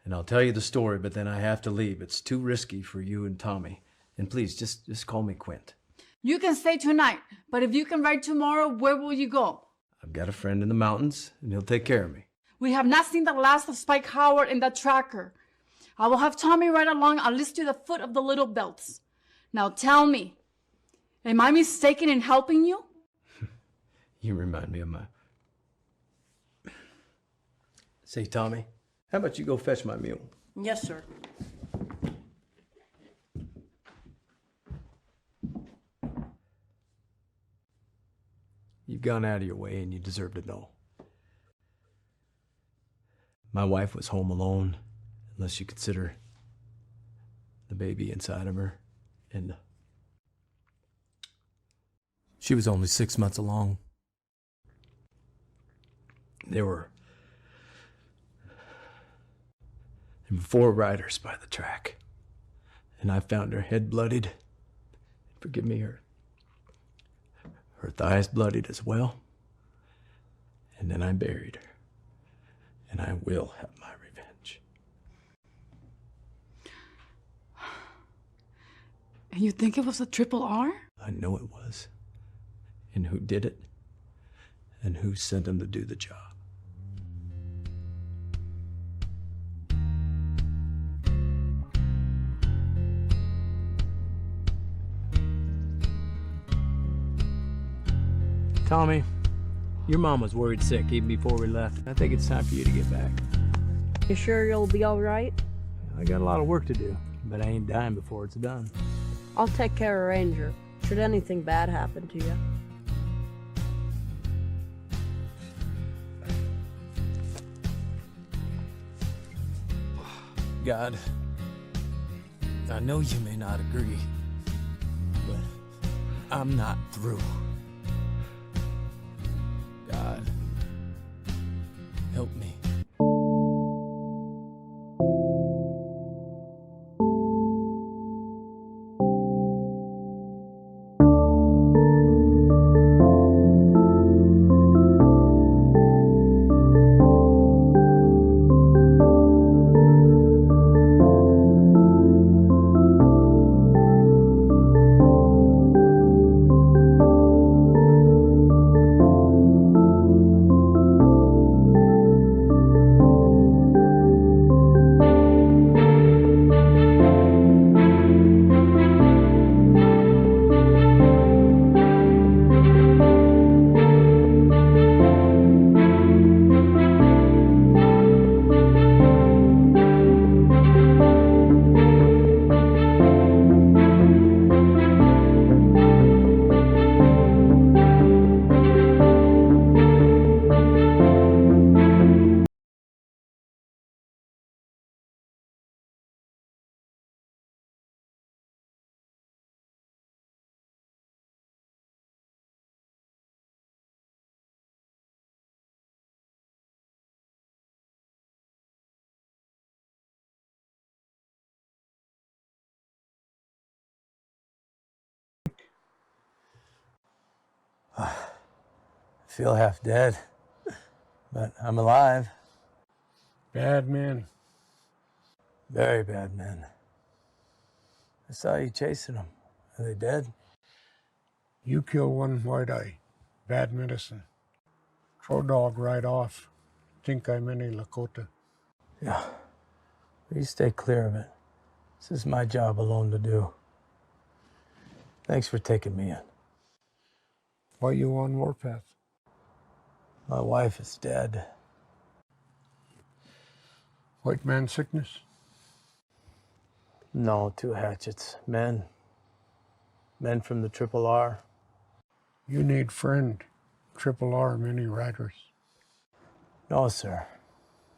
And I'll tell you the story, but then I have to leave. It's too risky for you and Tommy. And please, just call me Quint. You can stay tonight, but if you can ride tomorrow, where will you go? I've got a friend in the mountains, and he'll take care of me. We have not seen the last of Spike Howard and that tracker. I will have Tommy ride along at least to the foot of the Little Belts. Now tell me, am I mistaken in helping you? You remind me of my... Say, Tommy, how about you go fetch my mule? Yes, sir. You've gone out of your way and you deserve to know. My wife was home alone, unless you consider the baby inside of her, and she was only 6 months along. There were 4 riders by the track, and I found her head bloodied. Forgive me, her thighs bloodied as well. And then I buried her. And I will have my revenge. And you think it was a Triple R? I know it was. And who did it? And who sent him to do the job. Tommy, your mom was worried sick even before we left. I think it's time for you to get back. You sure you'll be all right? I got a lot of work to do, but I ain't dying before it's done. I'll take care of Ranger, should anything bad happen to you. God, I know you may not agree, but I'm not through. God, help me. I feel half dead, but I'm alive. Bad men. Very bad men. I saw you chasing them. Are they dead? You kill one white eye. Bad medicine. Throw dog right off. Think I'm any Lakota. Yeah. You stay clear of it. This is my job alone to do. Thanks for taking me in. Why you on warpath? My wife is dead. White man sickness? No, 2 hatchets. Men. Men from the Triple R. You need friend. Triple R many riders. No, sir.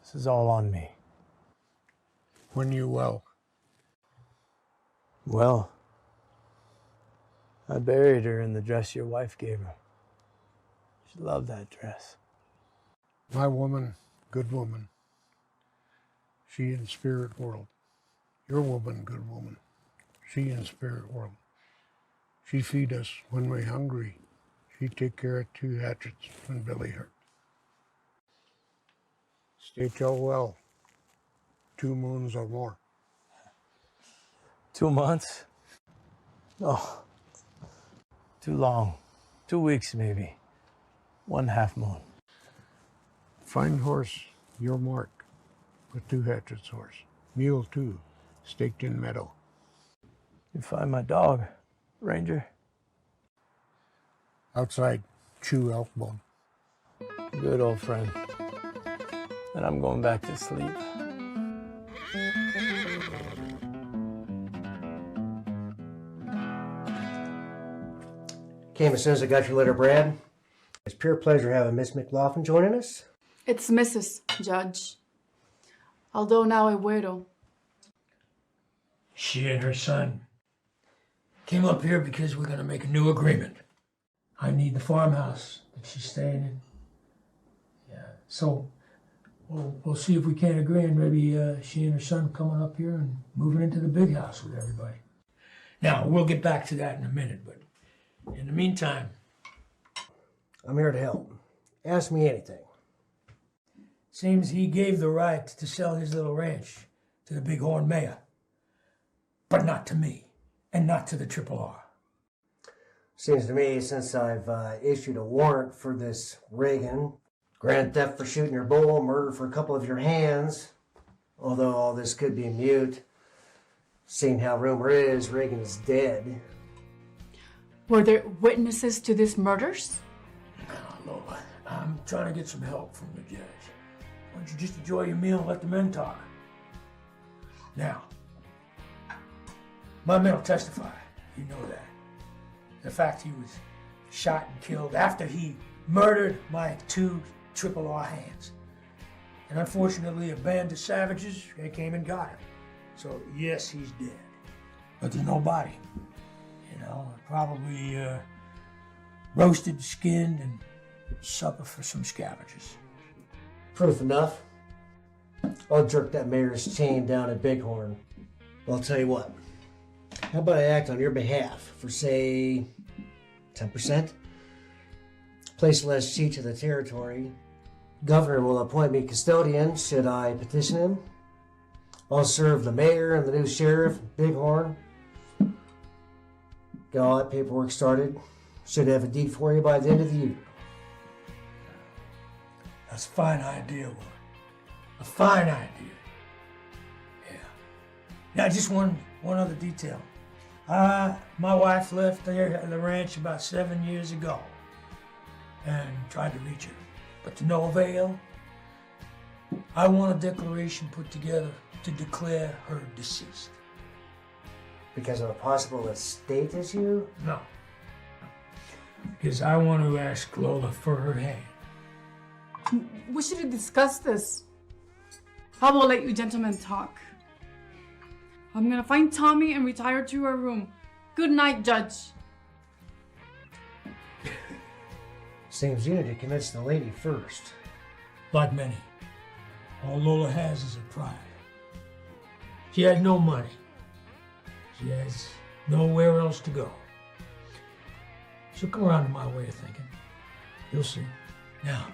This is all on me. When you well? Well, I buried her in the dress your wife gave her. She loved that dress. My woman, good woman. She in spirit world. Your woman, good woman. She in spirit world. She feed us when we're hungry. She take care of 2 hatchets when Billy hurt. Stay till well. 2 moons or more. 2 months? Oh, too long. 2 weeks maybe. 1 half moon. Fine horse, your mark. With 2 hatchets horse. Mule too, staked in meadow. You find my dog, Ranger? Outside, chew elk bone. Good old friend. And I'm going back to sleep. Came as soon as I got your letter, Brad. It's pure pleasure having Miss McLaughlin joining us. It's Mrs. Judge. Although now a widow. She and her son came up here because we're going to make a new agreement. I need the farmhouse that she's staying in. Yeah, so we'll see if we can't agree, and maybe she and her son coming up here and moving into the big house with everybody. Now, we'll get back to that in a minute, but in the meantime, I'm here to help. Ask me anything. seems he gave the right to sell his little ranch to the Bighorn Mayor, but not to me, and not to the Triple R. Seems to me, since I've issued a warrant for this Reagan, grand theft for shooting your bull, murder for a couple of your hands, although all this could be mute, seeing how rumor is Reagan is dead. Were there witnesses to these murders? No, Lola, I'm trying to get some help from the judge. Why don't you just enjoy your meal and let the men talk? Now, my men will testify, you know that. The fact he was shot and killed after he murdered my 2 Triple R hands. And unfortunately, a band of savages, they came and got him. So yes, he's dead. But there's no body. You know, probably roasted, skinned, and supper for some scavengers. Proof enough. I'll jerk that mayor's chain down at Bighorn. Well, I'll tell you what. How about I act on your behalf for, say, 10%? Place less cheat to the territory. Governor will appoint me custodian should I petition him. I'll serve the mayor and the new sheriff, Bighorn. Get all that paperwork started. Should have a deed for you by the end of the year. That's a fine idea, Will. A fine idea. Yeah. Now, just one other detail. My wife left the ranch about 7 years ago and tried to reach her, but to no avail. I want a declaration put together to declare her deceased. Because of a possible estate issue? No. Because I want to ask Lola for her hand. We should discuss this. I will let you gentlemen talk. I'm gonna find Tommy and retire to her room. Good night, Judge. Seems you need to convince the lady first. Like many, all Lola has is her pride. She has no money. She has nowhere else to go. She'll come around to my way of thinking. You'll see. Now,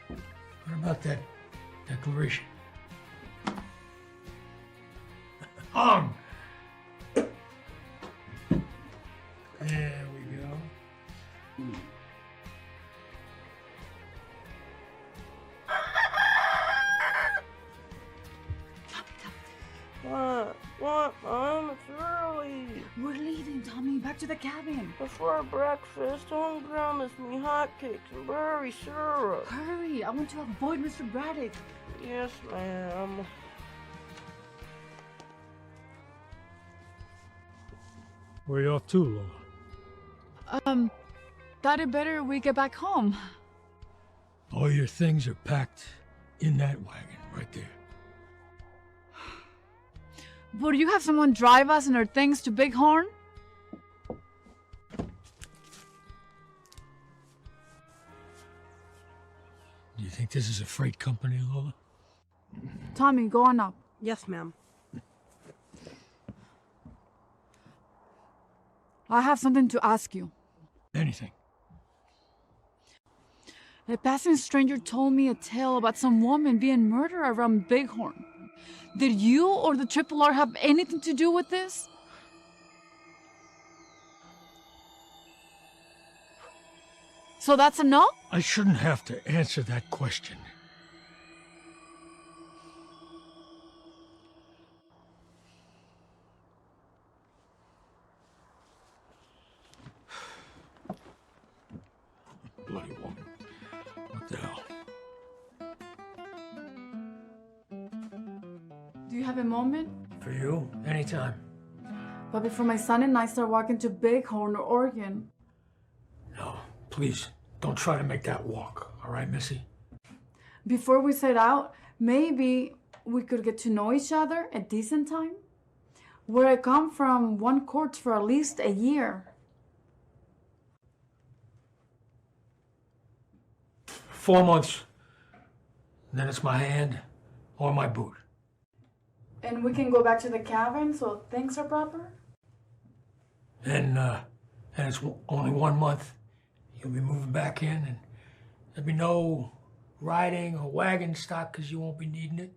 what about that declaration? On! There we go. What, Mom? It's early. We're leaving, Tommy. Back to the cabin. Before breakfast, Home promised me hotcakes and berry syrup. Hurry. I want to avoid Mr. Braddock. Yes, ma'am. Where you off to, Lola? Thought it better we get back home. All your things are packed in that wagon right there. Would you have someone drive us and our things to Bighorn? Do you think this is a freight company, Lola? Tommy, go on up. Yes, ma'am. I have something to ask you. Anything. A passing stranger told me a tale about some woman being murdered around Bighorn. Did you or the Triple R have anything to do with this? So that's a no? I shouldn't have to answer that question. Bloody woman. What the hell? Do you have a moment? For you, anytime. But before my son and I start walking to Bighorn or Oregon. No, please, don't try to make that walk, all right, Missy? Before we set out, maybe we could get to know each other a decent time. Where I come from, one courts for at least a year. 4 months. Then it's my hand or my boot. And we can go back to the cabin so things are proper? And it's only 1 month. You'll be moving back in, and there'll be no riding or wagon stock because you won't be needing it.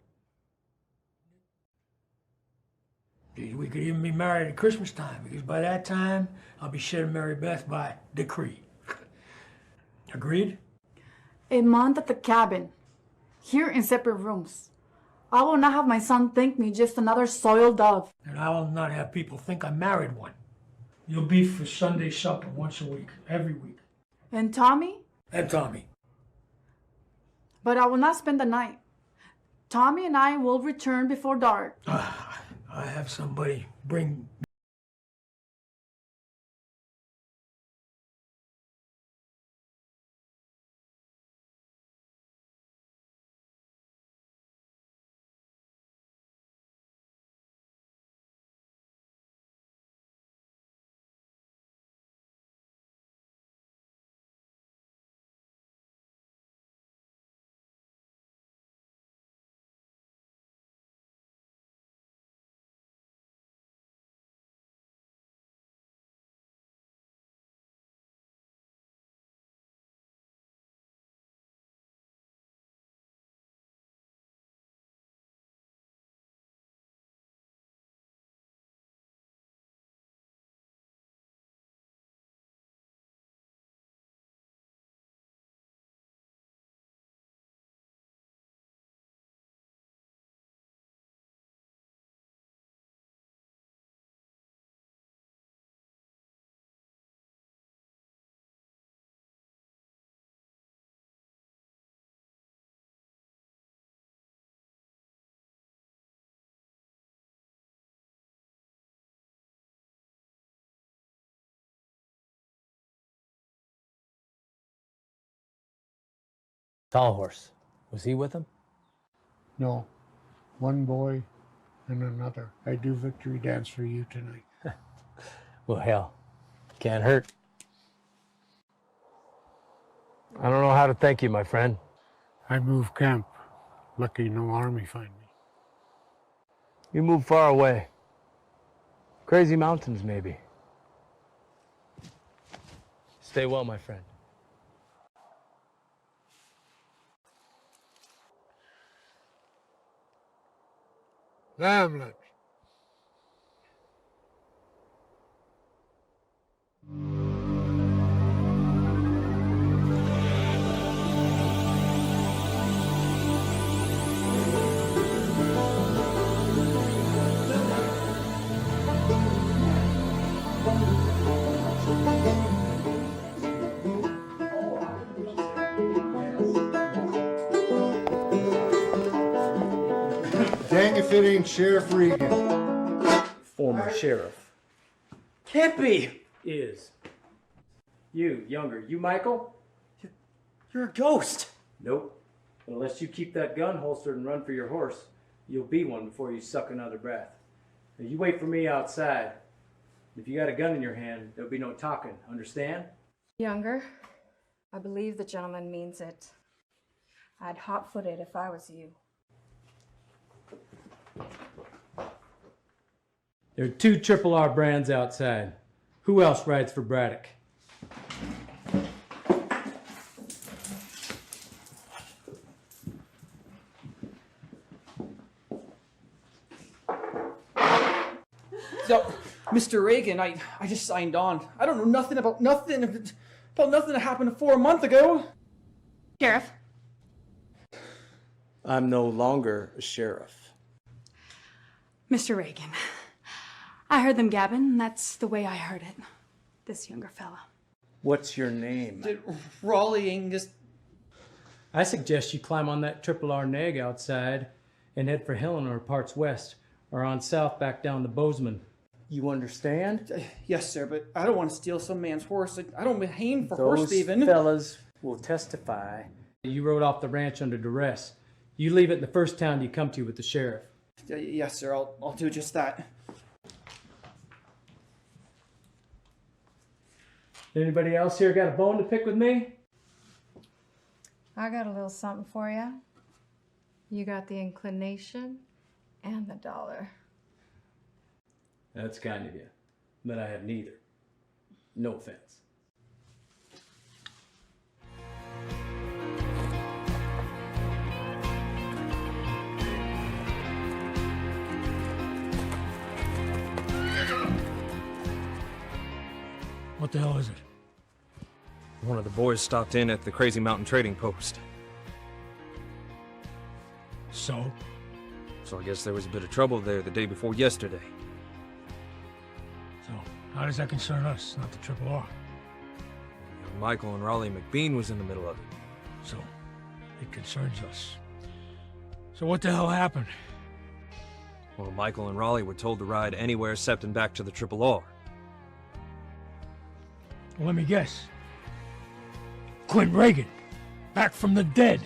We could even be married at Christmas time, because by that time, I'll be shedding Mary Beth by decree. Agreed? A month at the cabin, here in separate rooms. I will not have my son think me just another soiled dove. And I will not have people think I married one. You'll be for Sunday supper once a week, every week. And Tommy? And Tommy. But I will not spend the night. Tommy and I will return before dark. I have somebody bring... Tall Horse, was he with him? No. One boy and another. I do victory dance for you tonight. Well, hell, can't hurt. I don't know how to thank you, my friend. I moved camp. Lucky no army find me. You moved far away. Crazy mountains, maybe. Stay well, my friend. Lamb lunch. Dang if it ain't Sheriff Regan. Former sheriff. Can't be. Is. You, younger. You, Michael? You're a ghost. Nope. But unless you keep that gun holstered and run for your horse, you'll be one before you suck another breath. Now, you wait for me outside. If you got a gun in your hand, there'll be no talking. Understand? Younger, I believe the gentleman means it. I'd hot-foot it if I was you. There are 2 Triple R brands outside. Who else rides for Braddock? So, Mr. Reagan, I just signed on. I don't know nothing about nothing that happened 4 months ago. Sheriff. I'm no longer a sheriff. Mr. Reagan. I heard them gabbing, and that's the way I heard it. This younger fella. What's your name? Raleigh Angus. I suggest you climb on that Triple R nag outside and head for Helen or parts west, or on south back down to Bozeman. You understand? Yes, sir, but I don't want to steal some man's horse. I don't hang for horse Those thieving. fellas will testify. You rode off the ranch under duress. You leave it in the first town you come to with the sheriff. Yes, sir, I'll do just that. Anybody else here got a bone to pick with me? I got a little something for you. You got the inclination and the dollar. That's kind of you. But I have neither. No offense. What the hell is it? One of the boys stopped in at the Crazy Mountain Trading Post. So? So I guess there was a bit of trouble there the day before yesterday. So, how does that concern us, not the Triple R? Michael and Raleigh McBean was in the middle of it. So, it concerns us. So what the hell happened? Well, Michael and Raleigh were told to ride anywhere except and back to the Triple R. Well, let me guess. Quinn Reagan, back from the dead.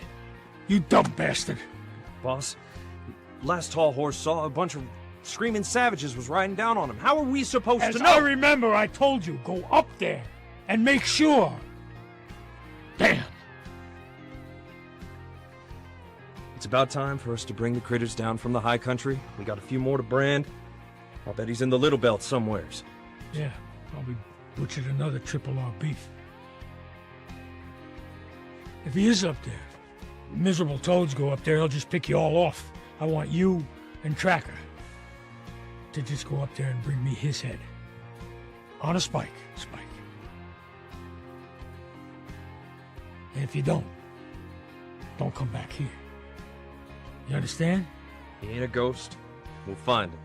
You dumb bastard. Boss, last tall horse saw a bunch of screaming savages was riding down on him. How are we supposed As to know? I remember, I told you, go up there and make sure. Damn. It's about time for us to bring the critters down from the high country. We got a few more to brand. I'll bet he's in the Little Belt somewheres. Yeah, probably butchered another Triple R beef. If he is up there, miserable toads go up there, he'll just pick you all off. I want you and Tracker to just go up there and bring me his head. On a spike. And if you don't come back here. You understand? He ain't a ghost. We'll find him.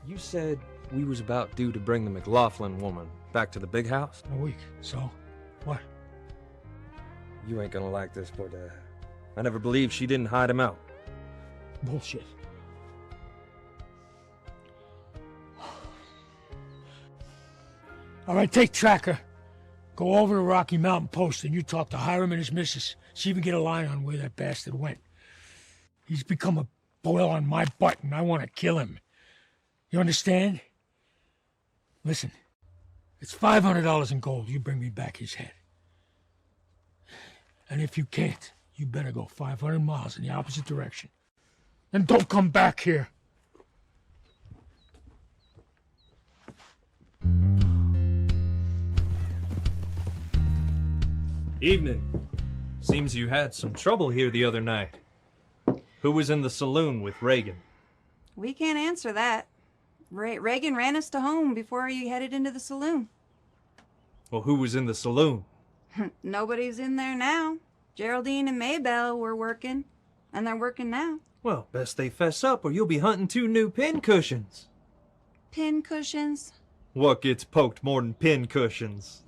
You said we was about due to bring the McLaughlin woman back to the big house? A week. So, what? You ain't gonna like this, but I never believed she didn't hide him out. Bullshit. All right, take Tracker. Go over to Rocky Mountain Post and you talk to Hiram and his missus. See if you can get a line on where that bastard went. He's become a boil on my butt and I want to kill him. You understand? Listen, it's $500 in gold. You bring me back his head. And if you can't, you better go 500 miles in the opposite direction. And don't come back here. Evening. Seems you had some trouble here the other night. Who was in the saloon with Reagan? We can't answer that. Reagan ran us to home before he headed into the saloon. Well, who was in the saloon? Nobody's in there now. Geraldine and Maybelle were working, and they're working now. Well, best they fess up or you'll be hunting 2 new pin cushions. Pin cushions? What gets poked more than pin cushions?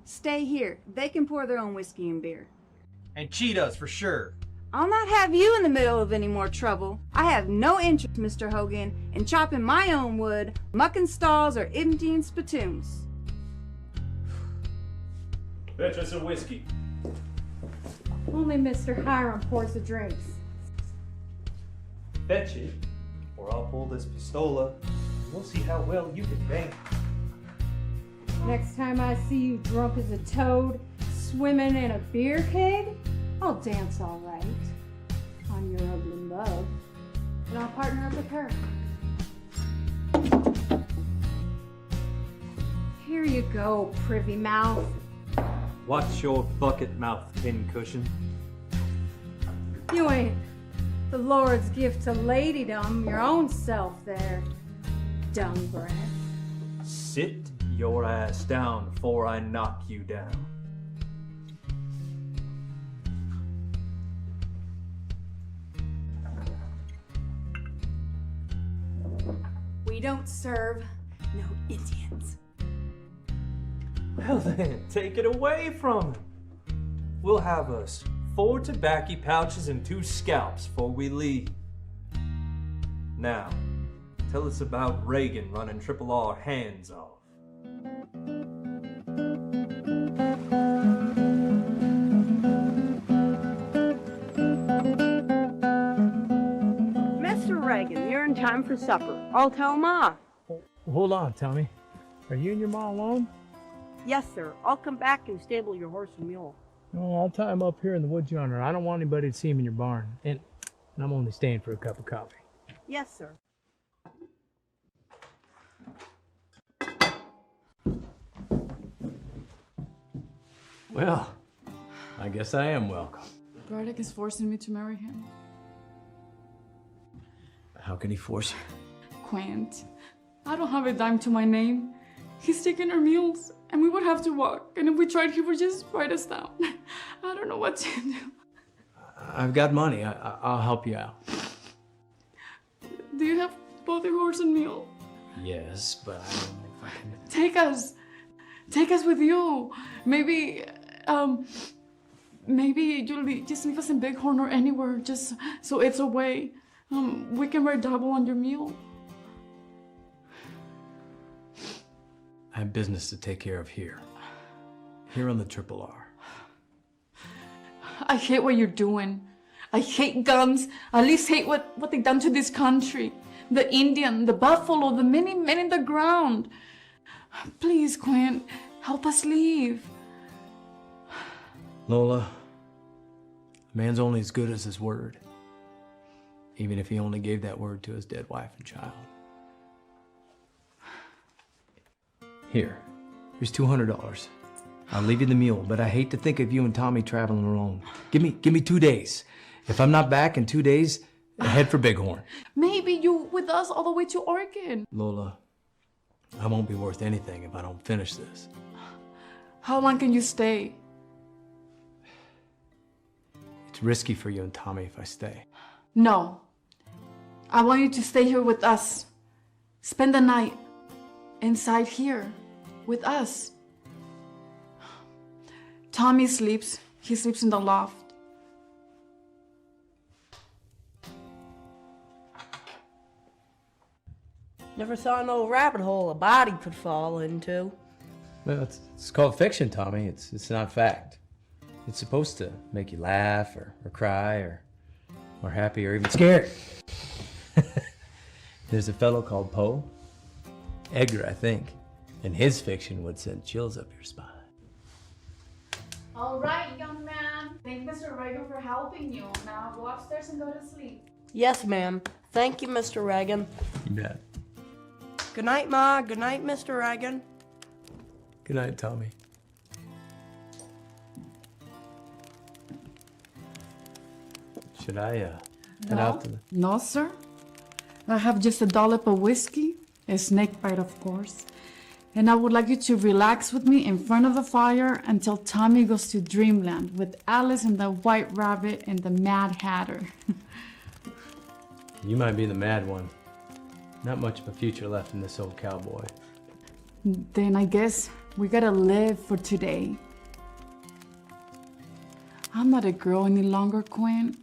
Stay here. They can pour their own whiskey and beer. And cheat us for sure. I'll not have you in the middle of any more trouble. I have no interest, Mr. Hogan, in chopping my own wood, mucking stalls, or emptying spittoons. Fetch us a whiskey. Only Mr. Hiram pours the drinks. Fetch it, or I'll pull this pistola, and we'll see how well you can bang. Next time I see you drunk as a toad, swimming in a beer keg, I'll dance all right on your ugly love, and I'll partner up with her. Here you go, privy mouth. Watch your bucket mouth, pin cushion. You ain't the Lord's gift to ladydom, your own self there, dung breath. Sit your ass down before I knock you down. We don't serve no Indians. Well then, take it away from him. We'll have us 4 tobacco pouches and 2 scalps before we leave. Now, tell us about Reagan running Triple R hands off. Mr. Reagan, you're in time for supper. I'll tell Ma. Hold on, Tommy. Are you and your mom alone? Yes, sir. I'll come back and stable your horse and mule. No, I'll tie him up here in the woods yonder. I don't want anybody to see him in your barn. And I'm only staying for a cup of coffee. Yes, sir. Well, I guess I am welcome. Braddock is forcing me to marry him. How can he force you? Quint, I don't have a dime to my name. He's taking our meals, and we would have to walk. And if we tried, he would just write us down. I don't know what to do. I've got money. I'll help you out. Do you have both a horse and mule? Yes, but I don't know if I can. Take us with you. Maybe you'll just leave us in Bighorn or anywhere, just so it's away. We can ride double on your mule. I have business to take care of here. Here on the Triple R. I hate what you're doing. I hate guns. I at least hate what they've done to this country. The Indian, the buffalo, the many men in the ground. Please, Quint, help us leave. Lola, a man's only as good as his word. Even if he only gave that word to his dead wife and child. Here's $200. I'll leave you the mule, but I hate to think of you and Tommy traveling alone. Give me 2 days. If I'm not back in 2 days, head for Bighorn. Maybe you with us all the way to Oregon. Lola, I won't be worth anything if I don't finish this. How long can you stay? It's risky for you and Tommy if I stay. No. I want you to stay here with us. Spend the night inside here with us. Tommy sleeps. He sleeps in the loft. Never saw no rabbit hole a body could fall into. Well, it's called fiction, Tommy. It's not fact. It's supposed to make you laugh or cry or happy or even scared. There's a fellow called Poe, Edgar, I think, and his fiction would send chills up your spine. All right, young man. Thank Mr. Reagan for helping you. Now go upstairs and go to sleep. Yes, ma'am. Thank you, Mr. Reagan. You bet. Good night, Ma. Good night, Mr. Reagan. Good night, Tommy. Should I head out to the... No, sir. I have just a dollop of whiskey, a snake bite, of course. And I would like you to relax with me in front of the fire until Tommy goes to Dreamland with Alice and the White Rabbit and the Mad Hatter. You might be the mad one. Not much of a future left in this old cowboy. Then I guess we gotta live for today. I'm not a girl any longer, Quinn.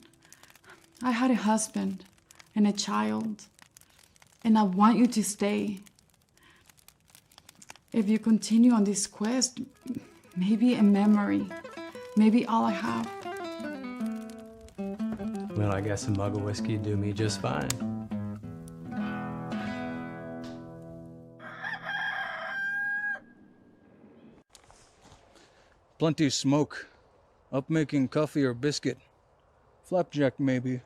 I had a husband and a child, and I want you to stay. If you continue on this quest, maybe a memory, maybe all I have. Well, I guess a mug of whiskey would do me just fine. Plenty of smoke. Up making coffee or biscuit. Flapjack, maybe.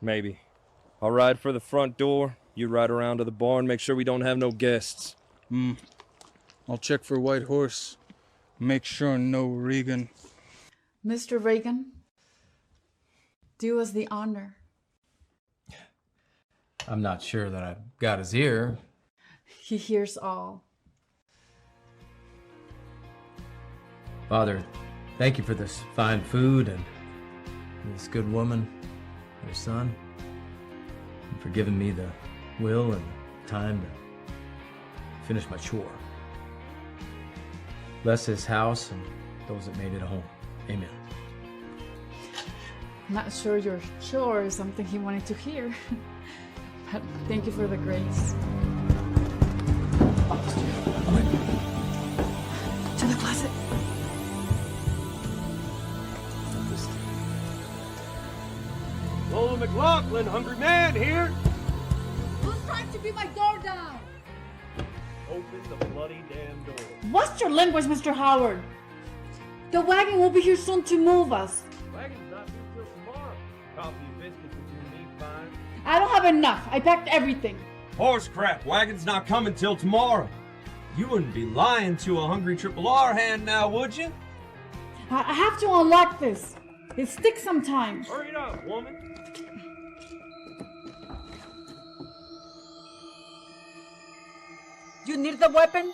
Maybe. I'll ride for the front door. You ride around to the barn, make sure we don't have no guests. I'll check for White Horse. Make sure no Regan. Mr. Reagan, do us the honor. I'm not sure that I've got his ear. He hears all. Father, thank you for this fine food and this good woman, your son, and for giving me the will and time to finish my chore. Bless his house and those that made it a home. Amen. I'm not sure your chore is something he wanted to hear, but thank you for the grace. To the closet. Lola McLaughlin, hungry man here. Who's trying to beat my door down? Open the bloody damn door. What's your language, Mr. Howard? The wagon will be here soon to move us. Wagon's not due till tomorrow. Coffee and biscuits would do me fine. I don't have enough. I packed everything. Horse crap, wagon's not coming till tomorrow. You wouldn't be lying to a hungry Triple R hand now, would you? I have to unlock this. It sticks sometimes. Hurry it up, woman. You need the weapon?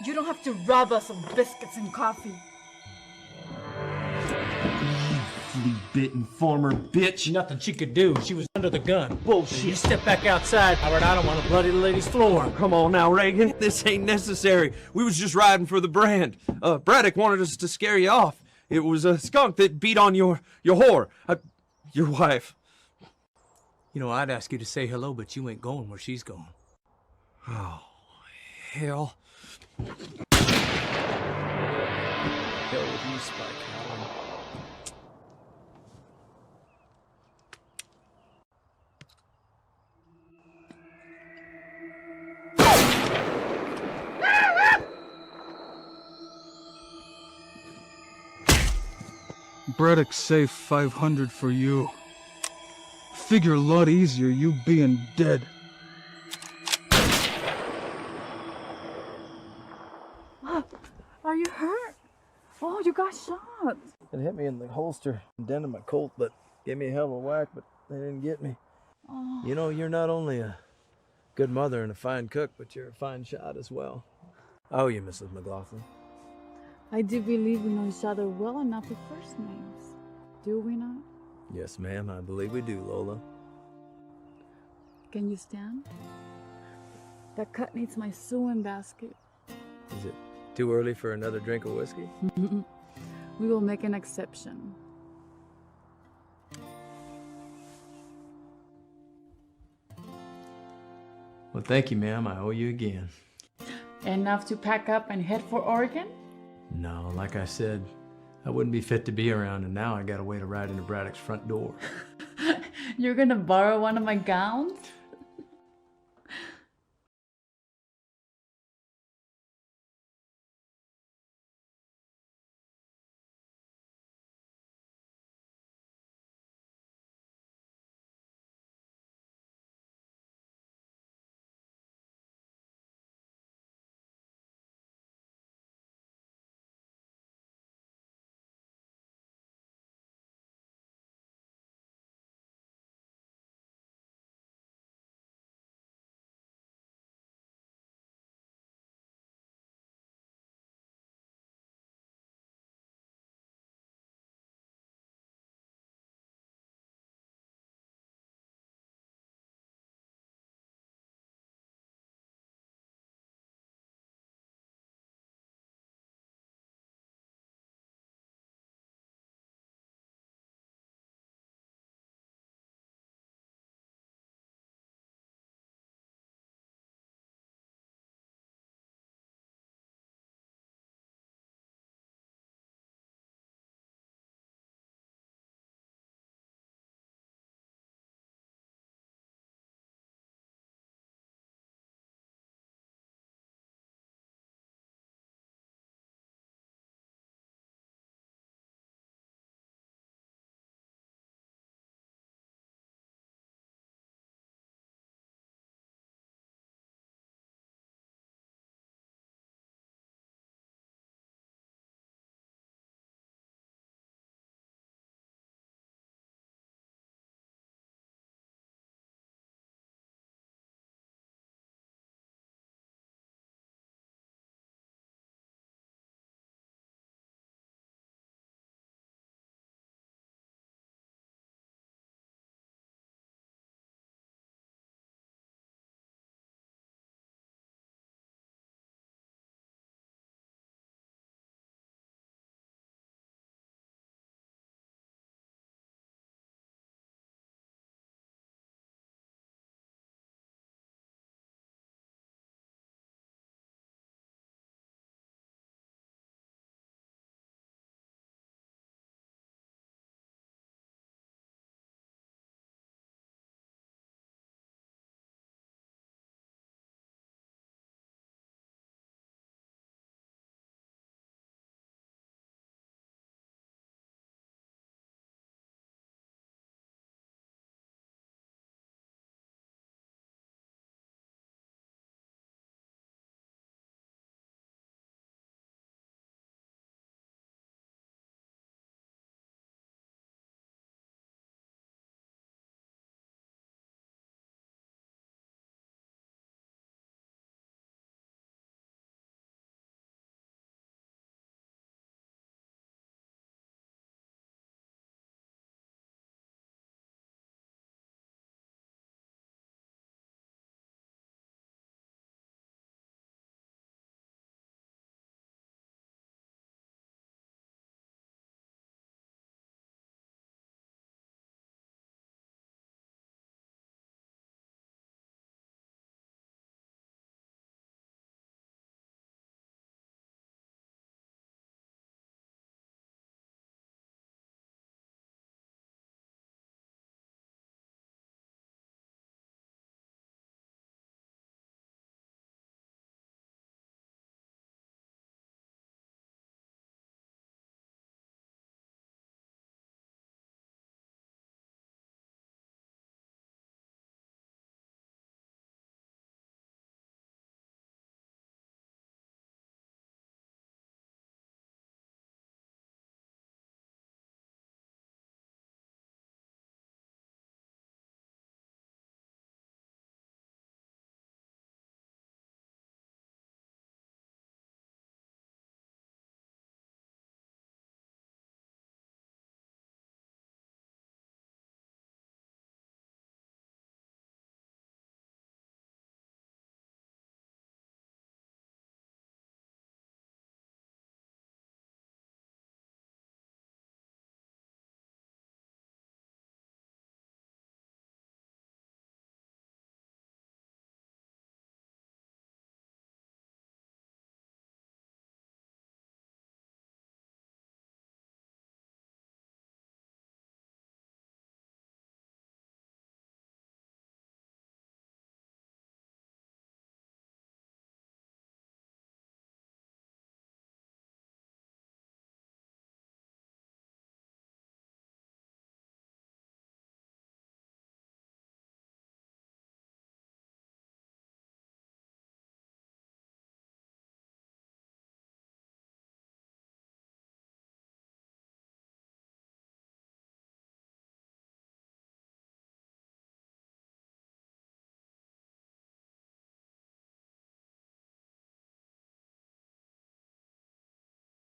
You don't have to rob us of biscuits and coffee. Flea-bitten farmer bitch. Nothing she could do. She was under the gun. Bullshit. You step back outside, Howard. I don't want to bloody the lady's floor. Come on now, Reagan. This ain't necessary. We was just riding for the brand. Braddock wanted us to scare you off. It was a skunk that beat on your whore. Your wife. You know, I'd ask you to say hello, but you ain't going where she's going. Oh, hell. Hell with you, Spike. Braddock saved 500 for you. Figure a lot easier you being dead. Are you hurt? Oh, you got shot. It hit me in the holster, dented my Colt, but gave me a hell of a whack, but they didn't get me. Oh. You know, you're not only a good mother and a fine cook, but you're a fine shot as well. I owe you, Mrs. McLaughlin. I do believe we know each other well enough with first names. Do we not? Yes, ma'am, I believe we do, Lola. Can you stand? That cut needs my sewing basket. Is it too early for another drink of whiskey? We will make an exception. Well, thank you, ma'am. I owe you again. Enough to pack up and head for Oregon? No, like I said, I wouldn't be fit to be around, and now I got a way to ride into Braddock's front door. You're gonna borrow one of my gowns?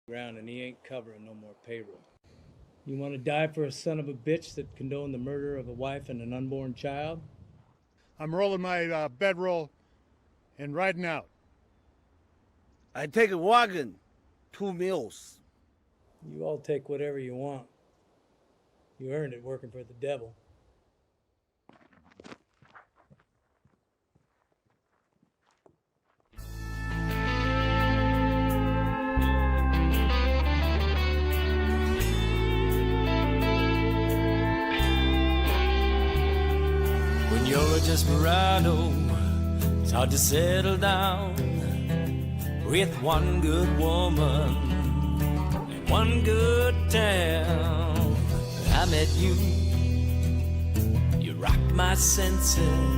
ground and he ain't covering no more payroll. You want to die for a son of a bitch that condoned the murder of a wife and an unborn child? I'm rolling my bedroll and riding out. I take a wagon, 2 meals. You all take whatever you want. You earned it working for the devil. When you're a desperado, it's hard to settle down with one good woman and one good town. I met you, you rocked my senses.